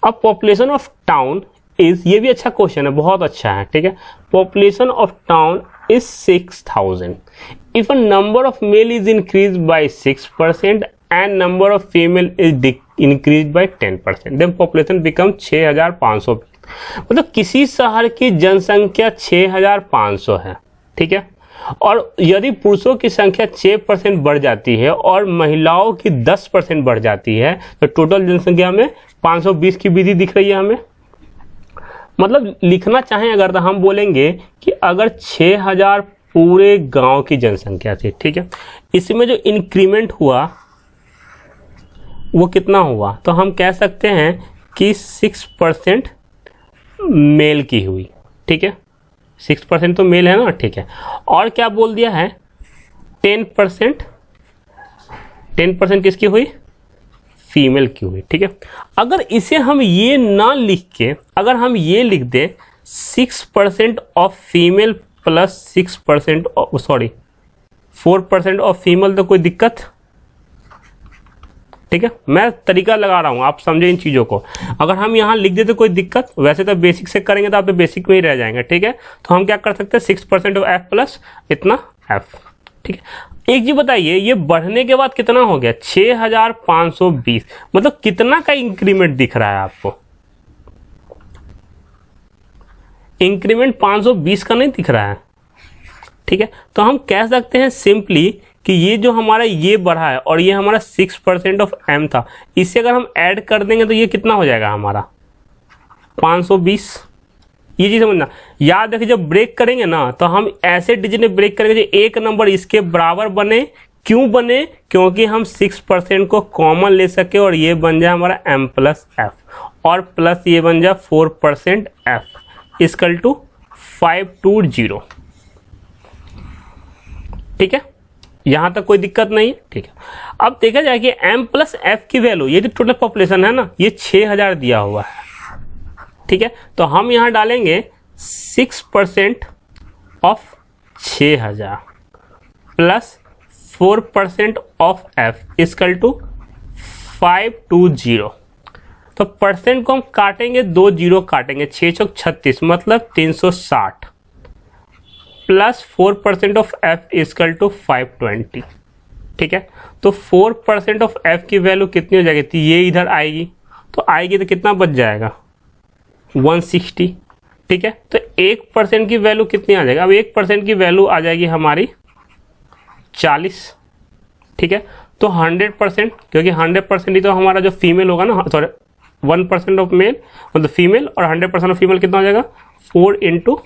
अब पॉपुलेशन ऑफ टाउन इज, ये भी अच्छा क्वेश्चन है, बहुत अच्छा है। ठीक है, population of town is 6,000. If a number of male is increased by 6% and number of female is increased by 10%, then population becomes 6,500. मतलब किसी शहर की जनसंख्या 6,500 है। ठीक है, और यदि पुरुषों की संख्या 6% बढ़ जाती है और महिलाओं की 10% बढ़ जाती है, तो टोटल जनसंख्या में 520 की वृद्धि दिख रही है हमें। मतलब लिखना चाहें अगर तो हम बोलेंगे कि अगर 6,000 पूरे गांव की जनसंख्या थी, ठीक है, इसमें जो इंक्रीमेंट हुआ वो कितना हुआ, तो हम कह सकते हैं कि 6% मेल की हुई। ठीक है, 6% तो मेल है ना। ठीक है, और क्या बोल दिया है 10% किसकी हुई, फीमेल की हुई। ठीक है, अगर इसे हम ये ना लिख के अगर हम ये लिख दें 6% of female plus 6% sorry 4% of female, तो कोई दिक्कत। ठीक है, मैं तरीका लगा रहा हूं, आप समझे इन चीजों को। अगर हम यहां लिख देते कोई दिक्कत, वैसे तो बेसिक से करेंगे तो आप तो बेसिक में ही रह जाएंगे। ठीक है, तो हम क्या कर सकते हैं 6% ऑफ एफ प्लस इतना एफ। ठीक है, एक जी बताइए, ये बढ़ने के बाद कितना हो गया 6,520, मतलब कितना का इंक्रीमेंट दिख रहा है आपको, इंक्रीमेंट 520 का नहीं दिख रहा है। ठीक है, तो हम कह सकते हैं सिंपली कि ये जो हमारा ये बढ़ा है और ये हमारा 6% ऑफ एम था, इसे अगर हम ऐड कर देंगे तो ये कितना हो जाएगा हमारा 520। ये चीज समझना, याद रखिए जब ब्रेक करेंगे ना तो हम ऐसे डिजिट में ब्रेक करेंगे जो एक नंबर इसके बराबर बने। क्यों बने, क्योंकि हम 6% को कॉमन ले सके और ये बन जाए हमारा m प्लस एफ, और प्लस ये बन जाए 4% एफ इक्वल टू 520। ठीक है, यहां तक कोई दिक्कत नहीं है। ठीक है, अब देखा जाए कि m प्लस एफ की वैल्यू, ये जो टोटल पॉपुलेशन है ना, ये 6,000 दिया हुआ है। ठीक है, तो हम यहां डालेंगे 6% of 6,000 plus 4% of F equal to 520। तो परसेंट को हम काटेंगे, 2 जीरो काटेंगे, 6 चौक 36 मतलब 360 plus 4% of F equal to 520। ठीक है, तो 4% ऑफ एफ की वैल्यू कितनी हो जाएगी, तो ये इधर आएगी, तो आएगी तो कितना बच जाएगा 160। ठीक है, तो 1% की वैल्यू कितनी आ जाएगी? अब 1% की वैल्यू आ जाएगी हमारी 40, ठीक है। तो 100%, क्योंकि 100% ही तो हमारा जो फीमेल होगा ना, सॉरी 1% ऑफ मेल मतलब फीमेल, और 100% ऑफ फीमेल कितना हो जाएगा? 4 इंटू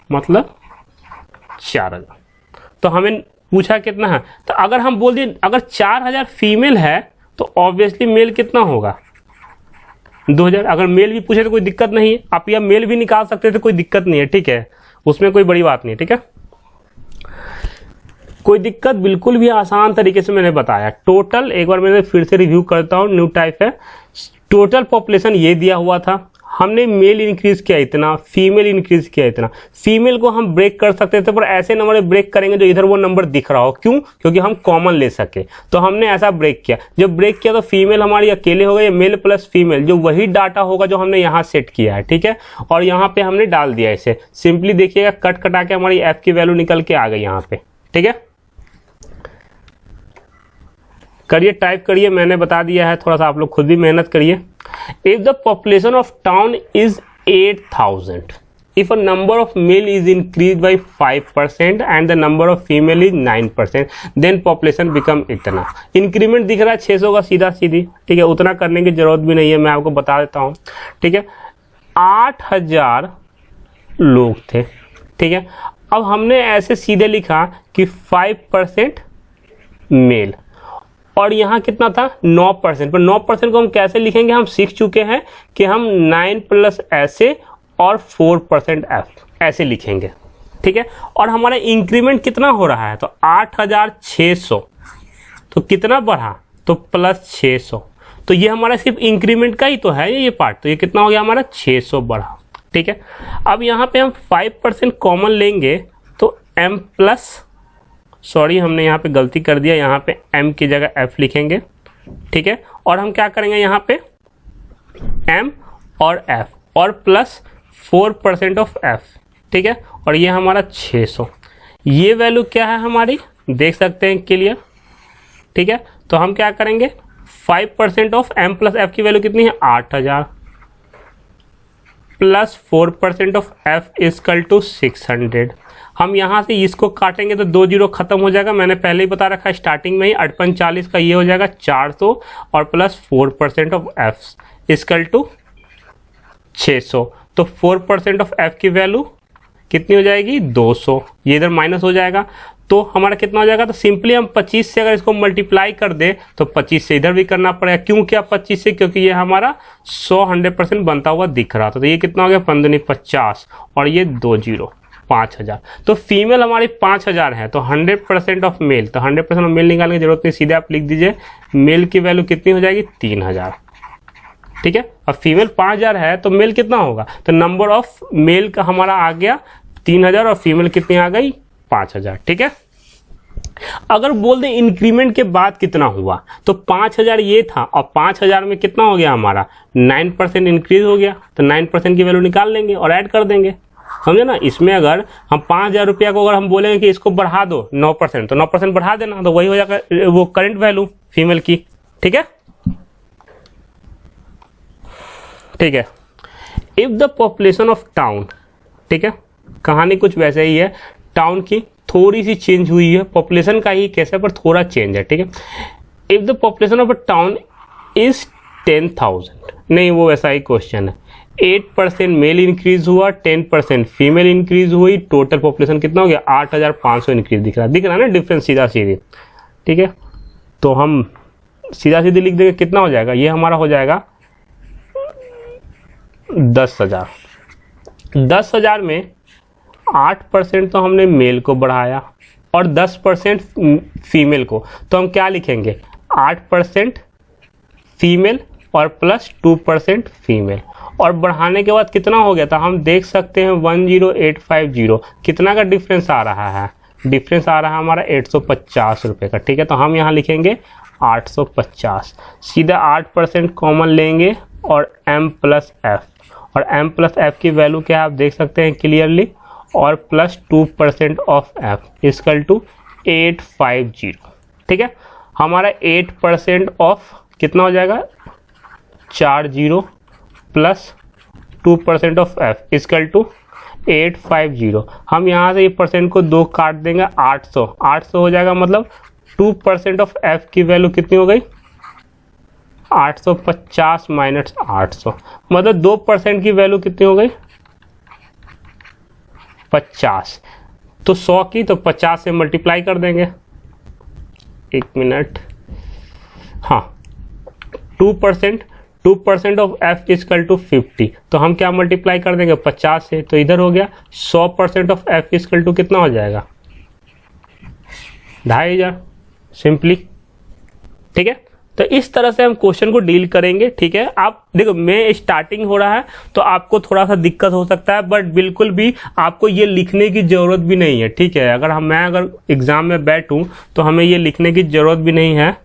मतलब 4000। तो हमें पूछा कितना है, तो अगर हम बोल दें अगर 4000 फीमेल है तो ऑब्वियसली मेल कितना होगा? 2000। अगर मेल भी पूछे तो कोई दिक्कत नहीं है, आप या मेल भी निकाल सकते थे, कोई दिक्कत नहीं है, ठीक है, उसमें कोई बड़ी बात नहीं है, ठीक है, कोई दिक्कत बिल्कुल भी आसान तरीके से मैंने बताया। टोटल एक बार मैंने फिर से रिव्यू करता हूँ, न्यू टाइप है। टोटल पॉपुलेशन ये दिया हुआ था, हमने मेल इंक्रीज किया इतना, फीमेल इंक्रीज किया इतना। फीमेल को हम ब्रेक कर सकते थे, पर ऐसे नंबर ब्रेक करेंगे जो इधर वो नंबर दिख रहा हो, क्यों? क्योंकि हम कॉमन ले सके, तो हमने ऐसा ब्रेक किया। जब ब्रेक किया तो फीमेल हमारी अकेले हो गई, मेल प्लस फीमेल, जो वही डाटा होगा जो हमने यहाँ सेट किया है, ठीक है, और यहाँ पे हमने डाल दिया इसे। सिंपली देखिएगा, कट कटा के हमारी एफ की वैल्यू निकल के आ गई यहाँ पे, ठीक है। करिए, टाइप करिए, मैंने बता दिया है, थोड़ा सा आप लोग खुद भी मेहनत करिए। If the population of town is 8000, if a number of male is increased by 5% and the number of female is 9%, then population become इतना। इंक्रीमेंट दिख रहा है 600 का सीधा सीधी, ठीक है, उतना करने की जरूरत भी नहीं है, मैं आपको बता देता हूँ, ठीक है। 8000 लोग थे, ठीक है। अब हमने ऐसे सीधे लिखा कि 5% मेल, और यहाँ कितना था? 9%। पर 9% को हम कैसे लिखेंगे? हम सीख चुके हैं कि हम 9 प्लस ऐसे और 4% एफ ऐसे लिखेंगे, ठीक है। और हमारा इंक्रीमेंट कितना हो रहा है? तो 8600, तो कितना बढ़ा? तो प्लस 600। तो ये हमारा सिर्फ इंक्रीमेंट का ही तो है ये पार्ट, तो ये कितना हो गया हमारा? 600 बढ़ा, ठीक है। अब यहाँ पे हम 5% कॉमन लेंगे तो m प्लस, सॉरी हमने यहाँ पे गलती कर दिया, यहाँ पे m की जगह f लिखेंगे, ठीक है। और हम क्या करेंगे यहाँ पे? m और f और प्लस 4% ऑफ f, ठीक है। और ये हमारा 600, ये वैल्यू क्या है हमारी? देख सकते हैं क्लियर, ठीक है। तो हम क्या करेंगे? 5% ऑफ m प्लस f की वैल्यू कितनी है? 8000 plus 4% of f equal to 600। हम यहाँ से इसको काटेंगे तो 2 जीरो खत्म हो जाएगा, मैंने पहले ही बता रखा है स्टार्टिंग में ही। 8×40 का ये हो जाएगा 400 और plus 4% of F equal to 600। तो 4% ऑफ एफ की वैल्यू कितनी हो जाएगी? 200। ये इधर माइनस हो जाएगा तो हमारा कितना हो जाएगा? तो सिंपली हम 25 से अगर इसको मल्टीप्लाई कर दे तो 25 से इधर भी करना पड़ेगा। क्यों क्या 25 से? क्योंकि ये हमारा 100% बनता हुआ दिख रहा था। तो ये कितना हो गया? 15×50 और ये 2 जीरो 5000। तो फीमेल हमारी 5000 है, तो 100% ऑफ मेल, तो 100% ऑफ मेल निकालने की जरूरत नहीं, सीधे आप लिख दीजिए मेल की वैल्यू कितनी हो जाएगी? 3000, ठीक है। अब फीमेल 5000 है तो मेल कितना होगा? तो नंबर ऑफ मेल का हमारा आ गया 3000 और फीमेल कितनी आ गई? 5000, ठीक है। अगर बोल दें इंक्रीमेंट के बाद कितना हुआ, तो 5000 ये था और 5000 में कितना हो गया हमारा? 9% इंक्रीज हो गया, तो 9% की वैल्यू निकाल लेंगे और ऐड कर देंगे, समझे ना। इसमें अगर हम 5000 रुपया को अगर हम बोलेंगे कि इसको बढ़ा दो 9%, तो 9% बढ़ा देना, तो वही हो जाएगा वो करंट वैल्यू फीमेल की, ठीक है। ठीक है। If the population of town, ठीक है, कहानी कुछ वैसे ही है, टाउन की थोड़ी सी चेंज हुई है, पॉपुलेशन का ही कैसे पर थोड़ा चेंज है, ठीक है। If the population of a town is 10,000, नहीं वो वैसा ही क्वेश्चन है, 8% मेल इंक्रीज हुआ, 10% फीमेल इंक्रीज हुई, टोटल पॉपुलेशन कितना हो गया? 8500 इंक्रीज दिख रहा है ना डिफरेंस सीधा सीधी, ठीक है। तो हम सीधा सीधी लिख देंगे, कितना हो जाएगा? ये हमारा हो जाएगा 10,000। 10,000 में 8% तो हमने मेल को बढ़ाया और 10% फीमेल को, तो हम क्या लिखेंगे? 8% फीमेल और प्लस 2% फीमेल, और बढ़ाने के बाद कितना हो गया था? हम देख सकते हैं 10850, कितना का डिफरेंस आ रहा है? डिफरेंस आ रहा है हमारा 850 रुपये का, ठीक है। तो हम यहाँ लिखेंगे 850, सीधा 8% कॉमन लेंगे और m प्लस एफ, और m प्लस एफ की वैल्यू क्या है आप देख सकते हैं क्लियरली, और plus 2% of F equal to 850, ठीक है। हमारा 8% ऑफ कितना हो जाएगा? 40 plus 2% of F equal to 850। हम यहाँ से ये परसेंट को 2 काट देंगे, 800 हो जाएगा। मतलब 2% ऑफ एफ की वैल्यू कितनी हो गई, 850 माइनस 800, मतलब 2% की वैल्यू कितनी हो गई, 50। तो 100 की तो 50 से मल्टीप्लाई कर देंगे। 1 मिनट, हाँ 2% ऑफ एफ इजकल टू 50, तो हम क्या मल्टीप्लाई कर देंगे 50 से, तो इधर हो गया 100% ऑफ एफ इजकल टू कितना हो जाएगा 2500 सिंपली। ठीक है, तो इस तरह से हम क्वेश्चन को डील करेंगे। ठीक है, आप देखो मैं स्टार्टिंग हो रहा है तो आपको थोड़ा सा दिक्कत हो सकता है, बट बिल्कुल भी आपको ये लिखने की ज़रूरत भी नहीं है। ठीक है, अगर एग्ज़ाम में बैठूं तो हमें ये लिखने की ज़रूरत भी नहीं है,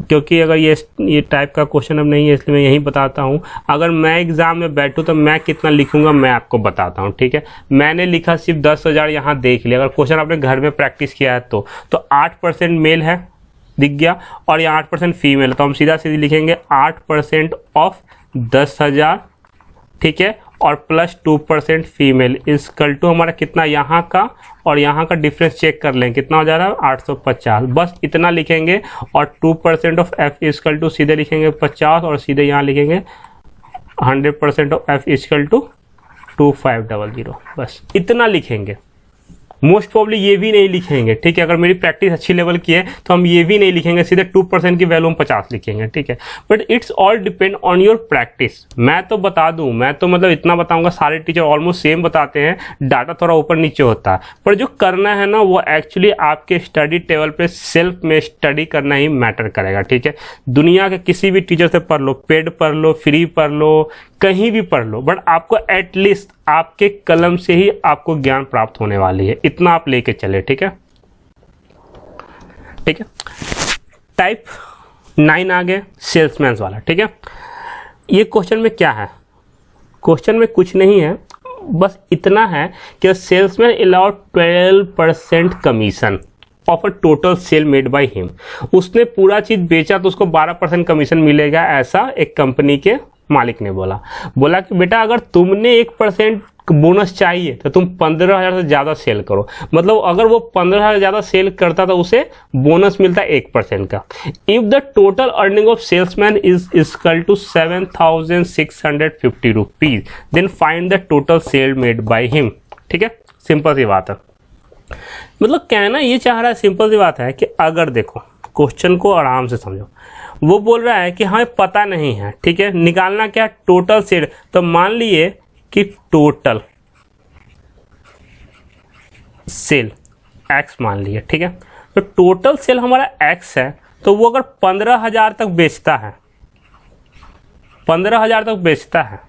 क्योंकि अगर ये टाइप का क्वेश्चन अब नहीं है, इसलिए मैं यही बताता हूँ। अगर मैं एग्ज़ाम में बैठूँ तो मैं कितना लिखूंगा मैं आपको बताता हूँ। ठीक है, मैंने लिखा सिर्फ 10,000, यहाँ देख लिया। अगर क्वेश्चन आपने घर में प्रैक्टिस किया है तो 8% मेल है, दिख गया, और ये 8% फीमेल है, तो हम सीधा लिखेंगे 8% ऑफ 10,000। ठीक है, और प्लस 2% फीमेल इजकल टू हमारा कितना, यहाँ का और यहाँ का डिफरेंस चेक कर लें कितना हो जा रहा है 850। बस इतना लिखेंगे, और 2% ऑफ एफ इजकल टू सीधे लिखेंगे 50, और सीधे यहाँ लिखेंगे 100% ऑफ एफ इजकल टू 2500। बस इतना लिखेंगे। मोस्ट प्रॉब्ली ये भी नहीं लिखेंगे। ठीक है, अगर मेरी प्रैक्टिस अच्छी लेवल की है तो हम ये भी नहीं लिखेंगे, सीधे 2% की वैल्यू हम 50 लिखेंगे। ठीक है, but it's all depend on your practice. मैं तो बता दूं, मैं तो मतलब इतना बताऊंगा, सारे टीचर ऑलमोस्ट सेम बताते हैं, डाटा थोड़ा ऊपर नीचे होता है, पर जो करना है ना वो एक्चुअली आपके स्टडी टेबल पे सेल्फ में स्टडी करना ही मैटर करेगा। ठीक है, दुनिया के किसी भी टीचर से पढ़ लो, पेड पढ़ लो, फ्री पढ़ लो, कहीं भी पढ़ लो, बट आपको एटलीस्ट आपके कलम से ही आपको ज्ञान प्राप्त होने वाली है, इतना आप लेके चले। ठीक है, ठीक है। टाइप 9 आ गया, सेल्समैन वाला। ठीक है, ये क्वेश्चन में क्या है, क्वेश्चन में कुछ नहीं है, बस इतना है कि salesman allowed 12% commission of a total sale made by him. उसने पूरा चीज बेचा तो उसको 12% कमीशन मिलेगा, ऐसा एक कंपनी के मालिक ने बोला कि बेटा अगर तुमने 1% बोनस चाहिए तो तुम 15,000 से ज़्यादा सेल करो। मतलब अगर वो 15,000 ज़्यादा सेल करता तो उसे बोनस मिलता 1% का। If the total earning of salesman is equal to 7,650 rupees, then find the total sale made by him. ठीक है, सिंपल सी बात है। मतलब कहना ये चाह रहा है, सिंपल सी बात है कि अगर देखो क्वेश्चन को आराम से समझो, वो बोल रहा है कि हमें पता नहीं है। ठीक है, निकालना क्या, टोटल सेल। तो मान लिए कि टोटल सेल एक्स मान लिए। ठीक है, तो टोटल सेल हमारा एक्स है, तो वो अगर 15,000 तक बेचता है, 15,000 तक बेचता है,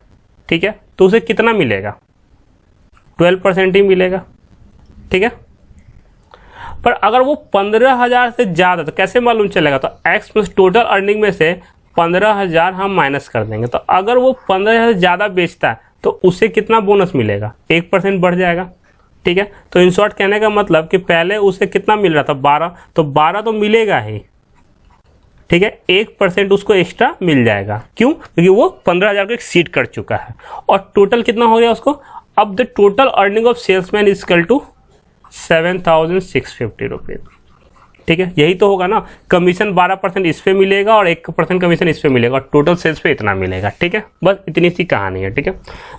ठीक है, तो उसे कितना मिलेगा, 12% ही मिलेगा। ठीक है, पर अगर वो 15,000 से ज़्यादा, तो कैसे मालूम चलेगा, तो एक्स प्लस टोटल अर्निंग में से 15,000 हम माइनस कर देंगे। तो अगर वो 15,000 से ज़्यादा बेचता है तो उसे कितना बोनस मिलेगा, 1% बढ़ जाएगा। ठीक है, तो इन शॉर्ट कहने का मतलब कि पहले उसे कितना मिल रहा था 12, तो 12 तो मिलेगा ही। ठीक है, 1% उसको एक्स्ट्रा मिल जाएगा। क्यों, क्योंकि वो 15,000 को एक्सीड कर चुका है। और टोटल कितना हो गया उसको, अब the total earning of salesman is equal to 7,650 rupees. ठीक है, यही तो होगा ना, कमीशन 12% इस पे मिलेगा और 1% कमीशन इस पे मिलेगा, और टोटल सेल्स पे इतना मिलेगा। ठीक है, बस इतनी सी कहानी है। ठीक है,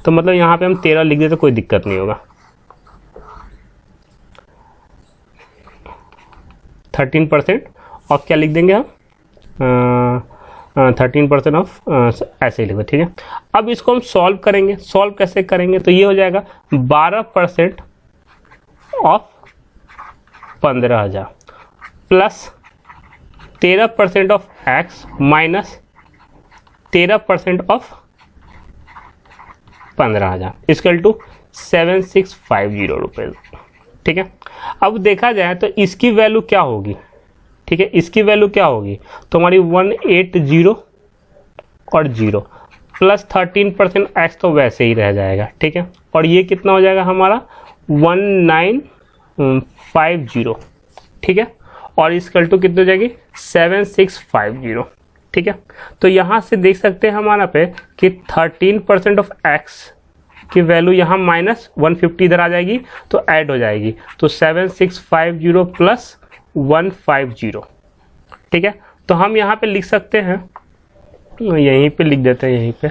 तो मतलब यहाँ पे हम 13 लिख दे तो कोई दिक्कत नहीं होगा। 13% ऑफ क्या लिख देंगे हम, 13% ऑफ ऐसे ही लिखो। ठीक है, अब इसको हम सॉल्व करेंगे। सॉल्व कैसे करेंगे, तो ये हो जाएगा 12% of 15,000 plus 13% of X minus 13% of 15,000 equal to 7,650 रुपये। ठीक है, अब देखा जाए तो इसकी वैल्यू क्या होगी। ठीक है, इसकी वैल्यू क्या होगी, तो हमारी 180 और 0 प्लस 13% एक्स तो वैसे ही रह जाएगा। ठीक है, और ये कितना हो जाएगा हमारा 1950। ठीक है, और इक्वल टू कितनी हो जाएगी 7,650। ठीक है। तो यहाँ से देख सकते हैं हमारा पे कि 13% ऑफ एक्स की वैल्यू यहाँ -150 इधर आ जाएगी तो ऐड हो जाएगी, तो 7650 प्लस 150, ठीक है। तो हम यहाँ पे लिख सकते हैं, यहीं पे लिख देते हैं यहीं पे,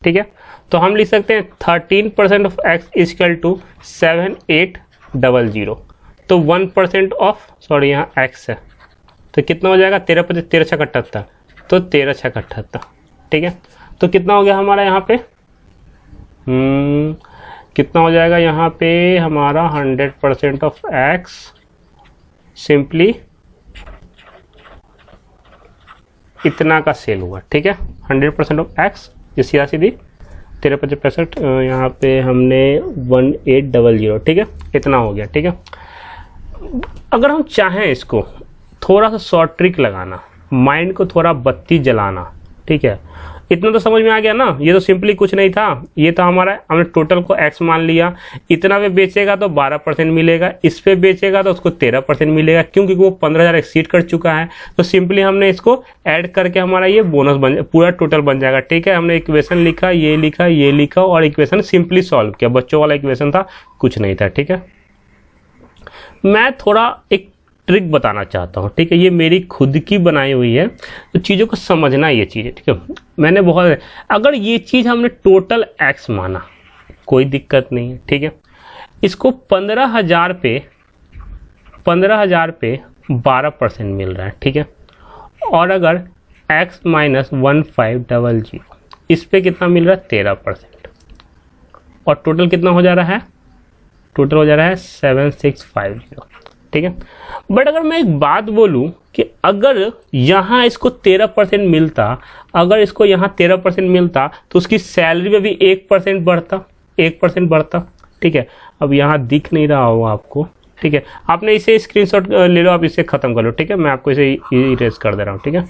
ठीक है। तो हम लिख सकते हैं 13% ऑफ एक्स इक्वल टू 7800, तो 1% ऑफ, सॉरी यहाँ एक्स है, तो कितना हो जाएगा 13×5=13×78, तो 13×78, ठीक है। तो कितना हो गया हमारा यहाँ पे, कितना हो जाएगा यहाँ पे हमारा 100% ऑफ एक्स सिंपली इतना का सेल हुआ, ठीक है। 100% ऑफ एक्स, ये सीधा सीधी 13×5=65, यहाँ पे हमने 1800, ठीक है, इतना हो गया, ठीक है। अगर हम चाहें इसको थोड़ा सा शॉर्ट ट्रिक लगाना, माइंड को थोड़ा बत्ती जलाना, ठीक है, इतना तो समझ में आ गया ना। ये तो सिंपली कुछ नहीं था, ये तो हमारा, हमने टोटल को x मान लिया, इतना पे बेचेगा तो 12% मिलेगा, इस पे बेचेगा तो उसको 13% मिलेगा, क्योंकि वो 15,000 एक्सीड कर चुका है। तो सिंपली हमने इसको ऐड करके हमारा ये बोनस बन, पूरा टोटल बन जाएगा, ठीक है। हमने इक्वेशन लिखा, ये लिखा, ये लिखा और इक्वेशन सिंपली सॉल्व किया, बच्चों वाला इक्वेशन था, कुछ नहीं था, ठीक है। मैं थोड़ा एक ट्रिक बताना चाहता हूँ, ठीक है, ये मेरी खुद की बनाई हुई है, तो चीज़ों को समझना ये चीज़ है, ठीक है। मैंने बहुत, अगर ये चीज़ हमने टोटल एक्स माना कोई दिक्कत नहीं है, ठीक है। इसको 15,000 पे 12% मिल रहा है, ठीक है। और अगर x - 1500, इस पे कितना मिल रहा है 13%, और टोटल कितना हो जा रहा है, टोटल हो जा रहा है 7650, ठीक है। बट अगर मैं एक बात बोलूं कि अगर यहाँ इसको 13% मिलता, अगर इसको यहाँ 13% मिलता तो उसकी सैलरी में भी 1% बढ़ता, 1% बढ़ता, ठीक है। अब यहाँ दिख नहीं रहा होगा आपको, ठीक है, आपने इसे स्क्रीनशॉट ले लो, आप इसे ख़त्म कर लो, ठीक है। मैं आपको इसे इरेज कर दे रहा हूँ, ठीक है।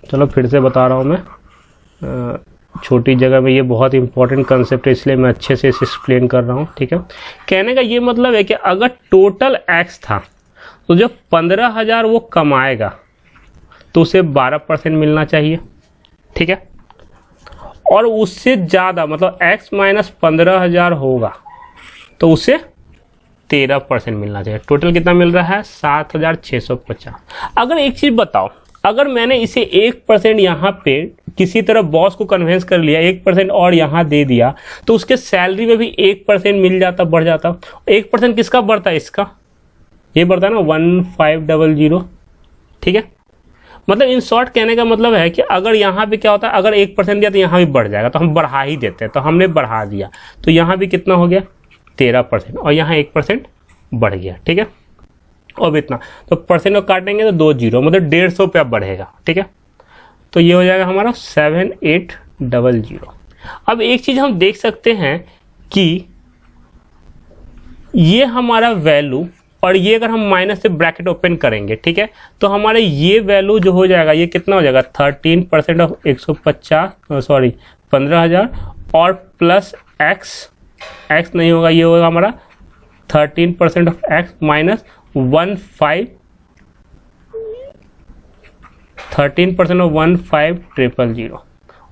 चलो फिर से बता रहा हूँ मैं, छोटी जगह में ये बहुत इंपॉर्टेंट कंसेप्ट है, इसलिए मैं अच्छे से इसे एक्सप्लेन कर रहा हूँ, ठीक है। कहने का ये मतलब है कि अगर टोटल एक्स था तो जो 15,000 वो कमाएगा तो उसे 12% मिलना चाहिए, ठीक है। और उससे ज़्यादा मतलब x - 15,000 होगा तो उसे 13% मिलना चाहिए। टोटल कितना मिल रहा है 7,650। अगर एक चीज़ बताओ, अगर मैंने इसे 1% यहाँ पे किसी तरह बॉस को कन्विंस कर लिया, 1% और यहाँ दे दिया, तो उसके सैलरी में भी 1% मिल जाता, बढ़ जाता। 1% किसका बढ़ता है, इसका, ये बढ़ता है ना 1500, ठीक है। मतलब इन शॉर्ट कहने का मतलब है कि अगर यहाँ पे क्या होता है, अगर 1% दिया तो यहाँ भी बढ़ जाएगा, तो हम बढ़ा ही देते हैं, तो हमने बढ़ा दिया, तो यहाँ भी कितना हो गया 13%, और यहाँ 1% बढ़ गया, ठीक है। अब इतना, तो परसेंट को काटेंगे तो 2 0, मतलब 150 रुपया बढ़ेगा, ठीक है। तो ये हो जाएगा हमारा 7800। अब एक चीज़ हम देख सकते हैं कि ये हमारा वैल्यू, और ये अगर हम माइनस से ब्रैकेट ओपन करेंगे, ठीक है, तो हमारे ये वैल्यू जो हो जाएगा, ये कितना हो जाएगा 13% ऑफ 150, सॉरी 15,000, और प्लस एक्स नहीं होगा, ये होगा हमारा 13% ऑफ एक्स माइनस 13% ऑफ 15,000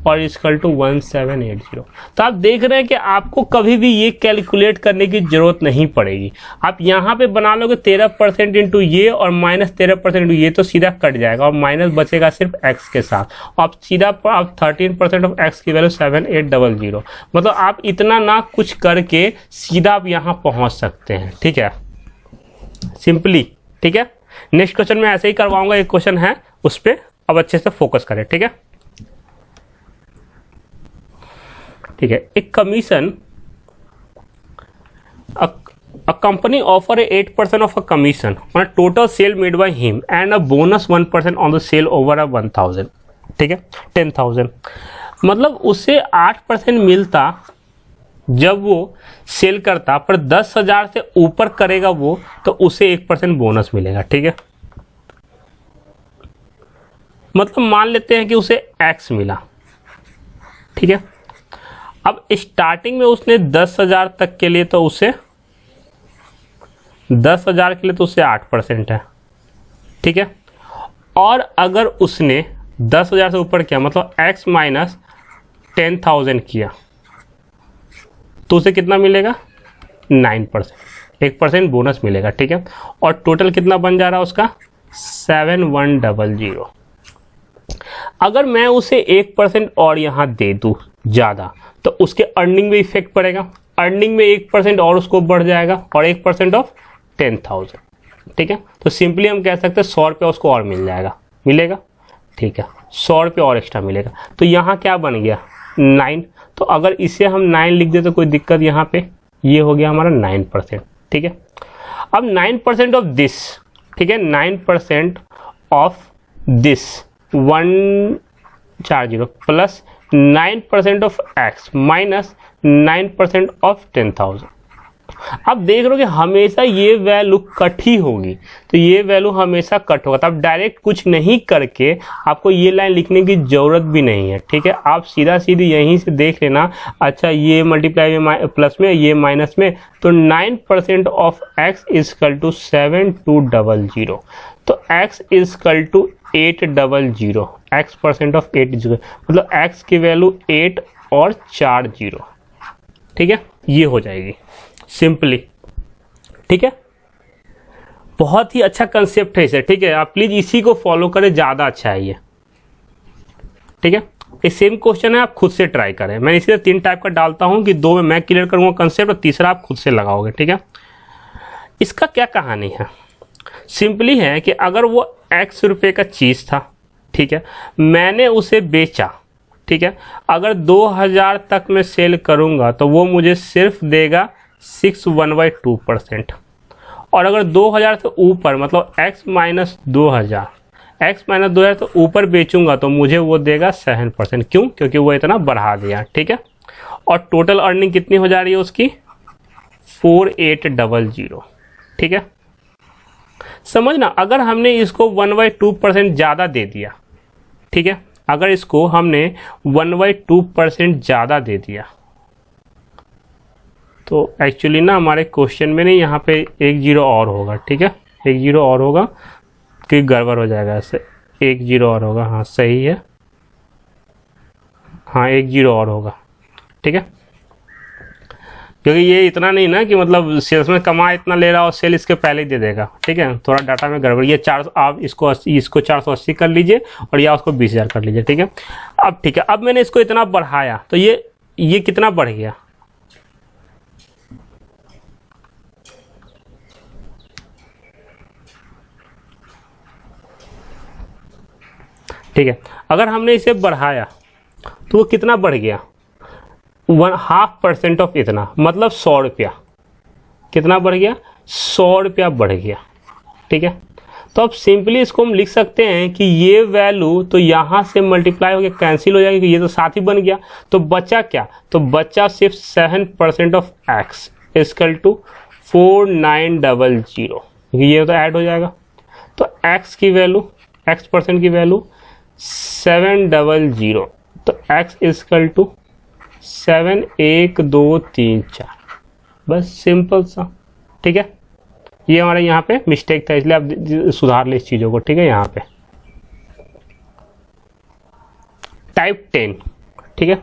और इक्वल टू 1780। तो आप देख रहे हैं कि आपको कभी भी ये कैलकुलेट करने की जरूरत नहीं पड़ेगी। आप यहाँ पे बना लोगे 13% इंटू ये और माइनस 13% इंटू ये, तो सीधा कट जाएगा और माइनस बचेगा सिर्फ x के साथ। आप सीधा आप 13% ऑफ x की वैल्यू 7800, मतलब आप इतना ना कुछ करके सीधा आप यहाँ पहुँच सकते हैं, ठीक है, सिंपली, ठीक है। नेक्स्ट क्वेश्चन में ऐसे ही करवाऊंगा, एक क्वेश्चन है उस पर अब अच्छे से फोकस करें, ठीक है। ठीक है, एक commission, a company offer a 8% of a commission on a total sale made by him and a bonus 1% on the sale over a 1,000, ठीक है, 10,000, मतलब उसे 8% मिलता जब वो सेल करता पर 10,000 से ऊपर करेगा वो, तो उसे 1% बोनस मिलेगा। ठीक है, मतलब मान लेते हैं कि उसे X मिला। ठीक है, अब स्टार्टिंग में उसने 10,000 तक के लिए, तो उसे 10,000 के लिए तो उससे 8% है। ठीक है, और अगर उसने 10,000 से ऊपर किया, मतलब X माइनस 10,000 किया, तो उसे कितना मिलेगा? 9%, 1% बोनस मिलेगा। ठीक है, और टोटल कितना बन जा रहा है उसका? 7100। अगर मैं उसे 1% और यहाँ दे दूँ ज़्यादा, तो उसके अर्निंग में इफेक्ट पड़ेगा। अर्निंग में 1% और उसको बढ़ जाएगा, और 1% ऑफ 10,000। ठीक है, तो सिंपली हम कह सकते हैं 100 रुपये उसको और मिल जाएगा, मिलेगा। ठीक है, 100 रुपये और एक्स्ट्रा मिलेगा। तो यहाँ क्या बन गया? 9। तो अगर इसे हम 9 लिख दे तो कोई दिक्कत यहाँ पे, ये हो गया हमारा 9%। ठीक है, अब 9% ऑफ दिस, ठीक है, 9% of this 140 plus 9% of X minus 9% of 10,000। अब देख रहे हो कि हमेशा ये वैल्यू कट ही होगी, तो ये वैल्यू हमेशा कट होगा। तब डायरेक्ट कुछ नहीं करके आपको ये लाइन लिखने की जरूरत भी नहीं है। ठीक है, आप सीधा सीधी यहीं से देख लेना। अच्छा, ये मल्टीप्लाई में प्लस में, ये माइनस में, तो 9% ऑफ X इजकल टू 7200। तो X equal to 800। X% of 8, मतलब X की वैल्यू 8 और 4 0। ठीक है, ये हो जाएगी सिंपली। ठीक है, बहुत ही अच्छा कंसेप्ट है इसे। ठीक है, आप प्लीज इसी को फॉलो करें, ज़्यादा अच्छा है ये। ठीक है, ये सेम क्वेश्चन है, आप खुद से ट्राई करें। मैं इसलिए 3 टाइप का डालता हूं कि 2 में मैं क्लियर करूंगा कंसेप्ट, और तीसरा आप खुद से लगाओगे। ठीक है, इसका क्या कहानी है? सिंपली है कि अगर वो X रुपये का चीज़ था, ठीक है, मैंने उसे बेचा। ठीक है, अगर 2000 तक मैं सेल करूंगा तो वो मुझे सिर्फ देगा 61/2%। और अगर 2000 से ऊपर, मतलब X माइनस 2000 से ऊपर बेचूंगा तो मुझे वो देगा 7%। क्यों? क्योंकि वो इतना बढ़ा दिया। ठीक है, और टोटल अर्निंग कितनी हो जा रही है उसकी? 4800। ठीक है, समझना, अगर हमने इसको 1/2% ज़्यादा दे दिया, ठीक है, अगर इसको हमने 1/2% ज़्यादा दे दिया, तो एक्चुअली ना हमारे क्वेश्चन में नहीं, यहाँ पे 1 0 और होगा। ठीक है, 1 0 और होगा कि गड़बड़ हो जाएगा, ऐसे 1 0 और होगा। हाँ सही है, हाँ 1 0 और होगा। ठीक है, क्योंकि ये इतना नहीं ना कि मतलब सेल्स में कमा इतना ले रहा और सेल इसके पहले ही दे देगा। ठीक है, थोड़ा डाटा में गड़बड़। ये 400, आप इसको 480 कर लीजिए और या उसको 20,000 कर लीजिए। ठीक है, अब ठीक है, अब मैंने इसको इतना बढ़ाया तो ये कितना बढ़ गया? ठीक है, अगर हमने इसे बढ़ाया तो वो कितना बढ़ गया? 1/2% ऑफ इतना, मतलब 100 रुपया। कितना बढ़ गया? 100 रुपया बढ़ गया। ठीक है, तो अब सिंपली इसको हम लिख सकते हैं कि ये वैल्यू तो यहाँ से मल्टीप्लाई होकर कैंसिल हो जाएगी, ये तो साथ ही बन गया। तो बचा क्या? तो बचा सिर्फ 7% ऑफ X इक्वल टू 4900, ये तो ऐड हो जाएगा। तो X की वैल्यू, X% की वैल्यू 700, तो X इक्वल टू 7 1 2 3 4, बस सिंपल सा। ठीक है, ये हमारे यहाँ पे मिस्टेक था, इसलिए आप सुधार ले इस चीज़ों को। ठीक है, यहाँ पे टाइप 10। ठीक है,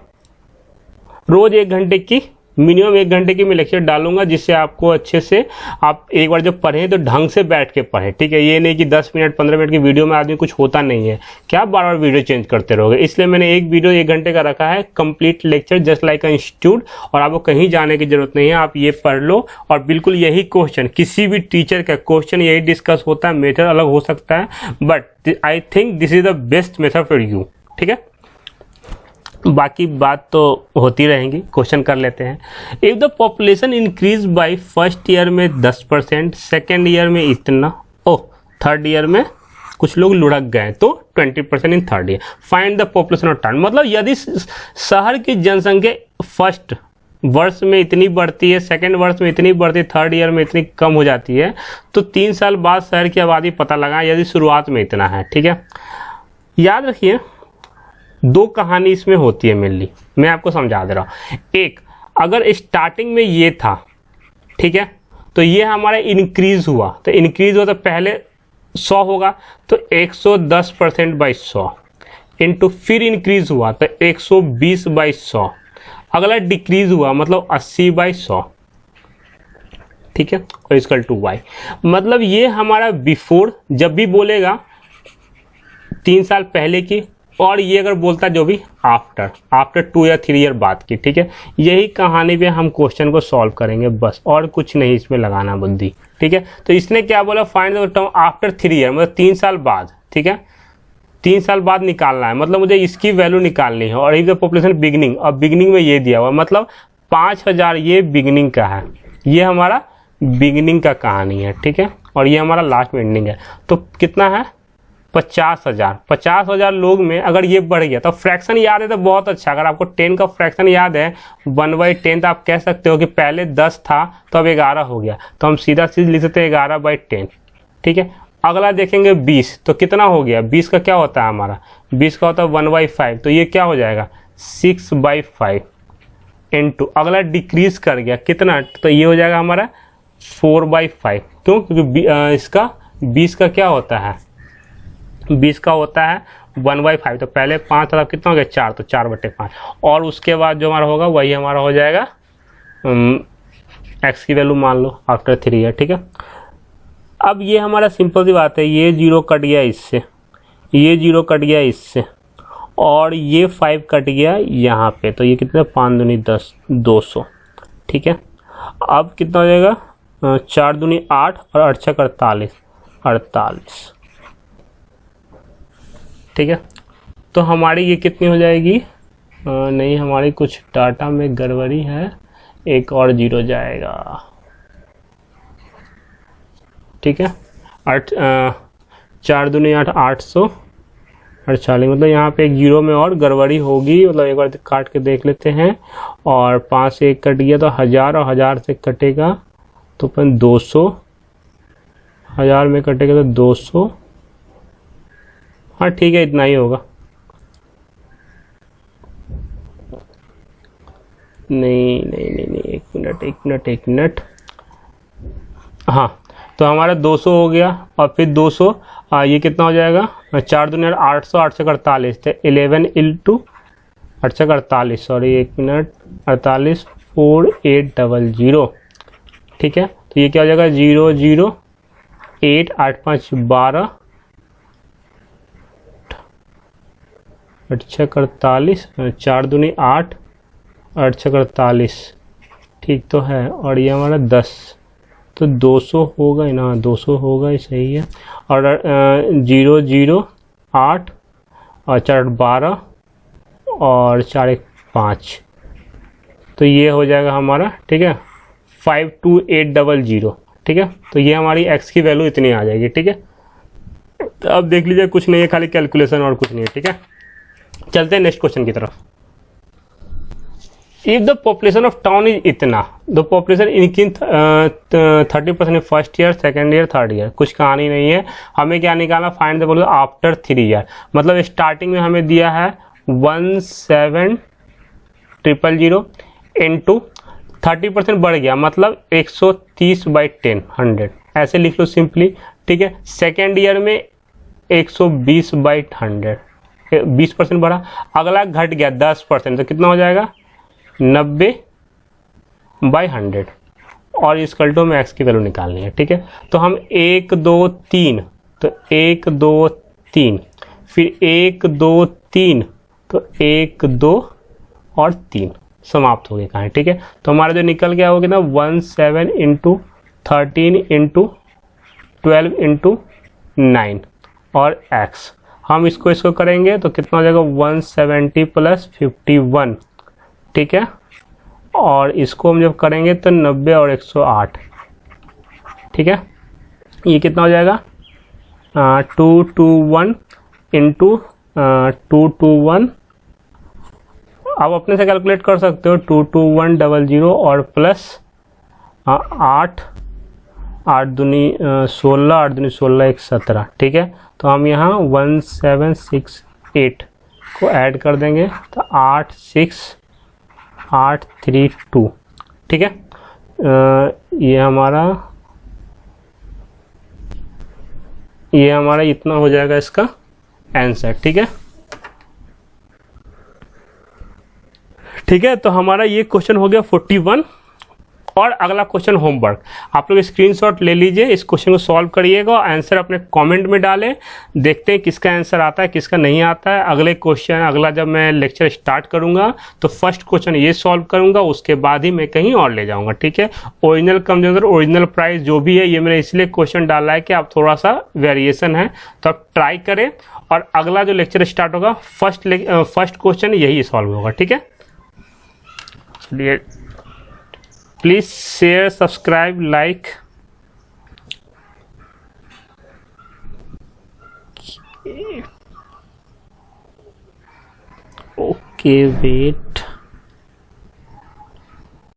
रोज 1 घंटे की, मिनिमम 1 घंटे की मैं लेक्चर डालूंगा, जिससे आपको अच्छे से, आप एक बार जब पढ़ें तो ढंग से बैठ के पढ़ें। ठीक है, ये नहीं कि 10 मिनट 15 मिनट की वीडियो में आदमी कुछ होता नहीं है, क्या बार बार वीडियो चेंज करते रहोगे। इसलिए मैंने एक वीडियो 1 घंटे का रखा है, कंप्लीट लेक्चर जस्ट लाइक अ इंस्टीट्यूट, और आपको कहीं जाने की जरूरत नहीं है, आप ये पढ़ लो। और बिल्कुल यही क्वेश्चन, किसी भी टीचर का क्वेश्चन यही डिस्कस होता है, मेथड अलग हो सकता है, but I think this is the best method for you. ठीक है, बाकी बात तो होती रहेंगी, क्वेश्चन कर लेते हैं। If the population increase by first year में 10%, सेकेंड ईयर में इतना, थर्ड ईयर में कुछ लोग लुढ़क गए तो 20% in third year, find the population of town. मतलब यदि शहर की जनसंख्या फर्स्ट वर्ष में इतनी बढ़ती है, सेकंड वर्ष में इतनी बढ़ती है, थर्ड ईयर में इतनी कम हो जाती है, तो 3 साल बाद शहर की आबादी पता लगाएं यदि शुरुआत में इतना है। ठीक है, याद रखिए 2 कहानी इसमें होती है मेनली, मैं आपको समझा दे रहा हूँ। एक, अगर स्टार्टिंग में ये था, ठीक है, तो ये हमारा इंक्रीज हुआ, तो इंक्रीज हुआ तो पहले 100 होगा, तो 110% बाई 100 इंटू, फिर इंक्रीज हुआ तो 120 बाई 100, अगला डिक्रीज हुआ मतलब 80 बाई 100। ठीक है, और इक्वल टू वाई, मतलब ये हमारा बिफोर जब भी बोलेगा 3 साल पहले की, और ये अगर बोलता जो भी आफ्टर 2 या 3 ईयर बाद की। ठीक है, यही कहानी पे हम क्वेश्चन को सॉल्व करेंगे बस, और कुछ नहीं इसमें लगाना बुद्धि। ठीक है, तो इसने क्या बोला, find the term after 3 year, मतलब 3 साल बाद। ठीक है, 3 साल बाद निकालना है, मतलब मुझे इसकी वैल्यू निकालनी है। और इफ द पॉपुलेशन बिगनिंग, अब बिगनिंग में ये दिया हुआ, मतलब 5000 ये बिगनिंग का है, ये हमारा बिगनिंग का कहानी है। ठीक है, और ये हमारा लास्ट में एंडिंग है, तो कितना है 50,000। 50,000 लोग में अगर ये बढ़ गया, तो फ्रैक्शन याद है तो बहुत अच्छा। अगर आपको 10 का फ्रैक्शन याद है 1/10, तो आप कह सकते हो कि पहले 10 था तो अब 11 हो गया, तो हम सीधा सीधा लिख सकते हैं 11/10। ठीक है, अगला देखेंगे 20, तो कितना हो गया, 20 का क्या होता है हमारा, 20 का होता है 1/5, तो ये क्या हो जाएगा 6/5 इंटू, अगला डिक्रीज कर गया कितना, तो ये हो जाएगा हमारा 4/5। क्यों, क्योंकि इसका 20 का क्या होता है, 20 का होता है 1/5, तो पहले 5 था, कितना हो गया 4, तो 4/5, और उसके बाद जो हमारा होगा वही हमारा हो जाएगा x की वैल्यू मान लो आफ्टर 3 ईयर। ठीक है, अब ये हमारा सिंपल सी बात है, ये 0 कट गया इससे, ये 0 कट गया इससे, और ये 5 कट गया यहाँ पे, तो ये कितना 5 दूनी 10, 200। ठीक है, अब कितना हो जाएगा 4 दूनी 8 और 8 छक 48। ठीक है, तो हमारी ये कितनी हो जाएगी, नहीं हमारी कुछ डाटा में गड़बड़ी है, एक और 0 जाएगा। ठीक है, 4 दूनी 8, 848, मतलब यहाँ पे एक 0 में और गड़बड़ी होगी, मतलब एक बार काट के देख लेते हैं। और 5 से 1 कट गया तो 1000, और 1000 से कटेगा तो 200, 1000 में कटेगा तो 200। हाँ ठीक है, इतना ही होगा, नहीं, एक मिनट, हाँ, तो हमारा 200 हो गया, और फिर 200 ये कितना हो जाएगा 4 दूनी 800, 8 छक 48, तो 11 इंटू 8 छक 48, सॉरी 1 मिनट, 48, 4800। ठीक है, तो ये क्या हो जाएगा 0 0 8 8 5 12, 8 छक 48, 4 दूनी 8, 8 छक 48, ठीक तो है, और ये हमारा 10, तो 200 होगा ना, 200 होगा ही, सही है। और 0 0 8 और 4 12 और 4 1 5, तो ये हो जाएगा हमारा। ठीक है, 52800। ठीक है, तो ये हमारी x की वैल्यू इतनी आ जाएगी। ठीक है, तो अब देख लीजिए कुछ नहीं है, खाली कैलकुलेशन और कुछ नहीं है। ठीक है, चलते हैं नेक्स्ट क्वेश्चन की तरफ। If the population of town is इतना, the population increase 30% in first year, second year, third year, कुछ कहानी नहीं है। हमें क्या निकालना, find the population after 3 year, मतलब स्टार्टिंग में हमें दिया है 17000 इंटू 30% बढ़ गया, मतलब 130/10, 100, ऐसे लिख लो सिंपली। ठीक है, सेकेंड ईयर में 120/100, 20% बढ़ा, अगला घट गया 10%, तो कितना हो जाएगा 90/100, और इस कल्टो में x की वैल्यू निकालनी है। ठीक है, तो हम 1 2 3, तो 1 2 3, फिर 1 2 3, तो 1 2 और 3 समाप्त हो गए कहाँ। ठीक है, तो हमारा जो निकल गया वो कितना 17 इंटू 13 इंटू 12 इंटू 9 और x, हम इसको करेंगे तो कितना हो जाएगा 170 + 51। ठीक है, और इसको हम जब करेंगे तो 90 और 108। ठीक है, ये कितना हो जाएगा 221 इंटू 221 आप अपने से कैलकुलेट कर सकते हो, 22100 और प्लस 8, 8 दूनी 16, 8 दूनी 16, 1 17, ठीक है। तो हम यहाँ 1768 को ऐड कर देंगे तो 86832, ठीक है। ये हमारा इतना हो जाएगा इसका आंसर, ठीक है। ठीक है, तो हमारा ये क्वेश्चन हो गया 41। और अगला क्वेश्चन होमवर्क, आप लोग स्क्रीनशॉट ले लीजिए, इस क्वेश्चन को सॉल्व करिएगा, आंसर अपने कमेंट में डालें, देखते हैं किसका आंसर आता है किसका नहीं आता है। अगला जब मैं लेक्चर स्टार्ट करूंगा तो फर्स्ट क्वेश्चन ये सॉल्व करूंगा, उसके बाद ही मैं कहीं और ले जाऊंगा, ठीक है। ओरिजिनल कंज्यूमर ओरिजिनल प्राइस जो भी है, ये मैंने इसलिए क्वेश्चन डाला है कि आप थोड़ा सा वेरिएशन है तो आप ट्राई करें, और अगला जो लेक्चर स्टार्ट होगा फर्स्ट क्वेश्चन यही सॉल्व होगा, ठीक है। चलिए, please share, subscribe, like. Okay wait.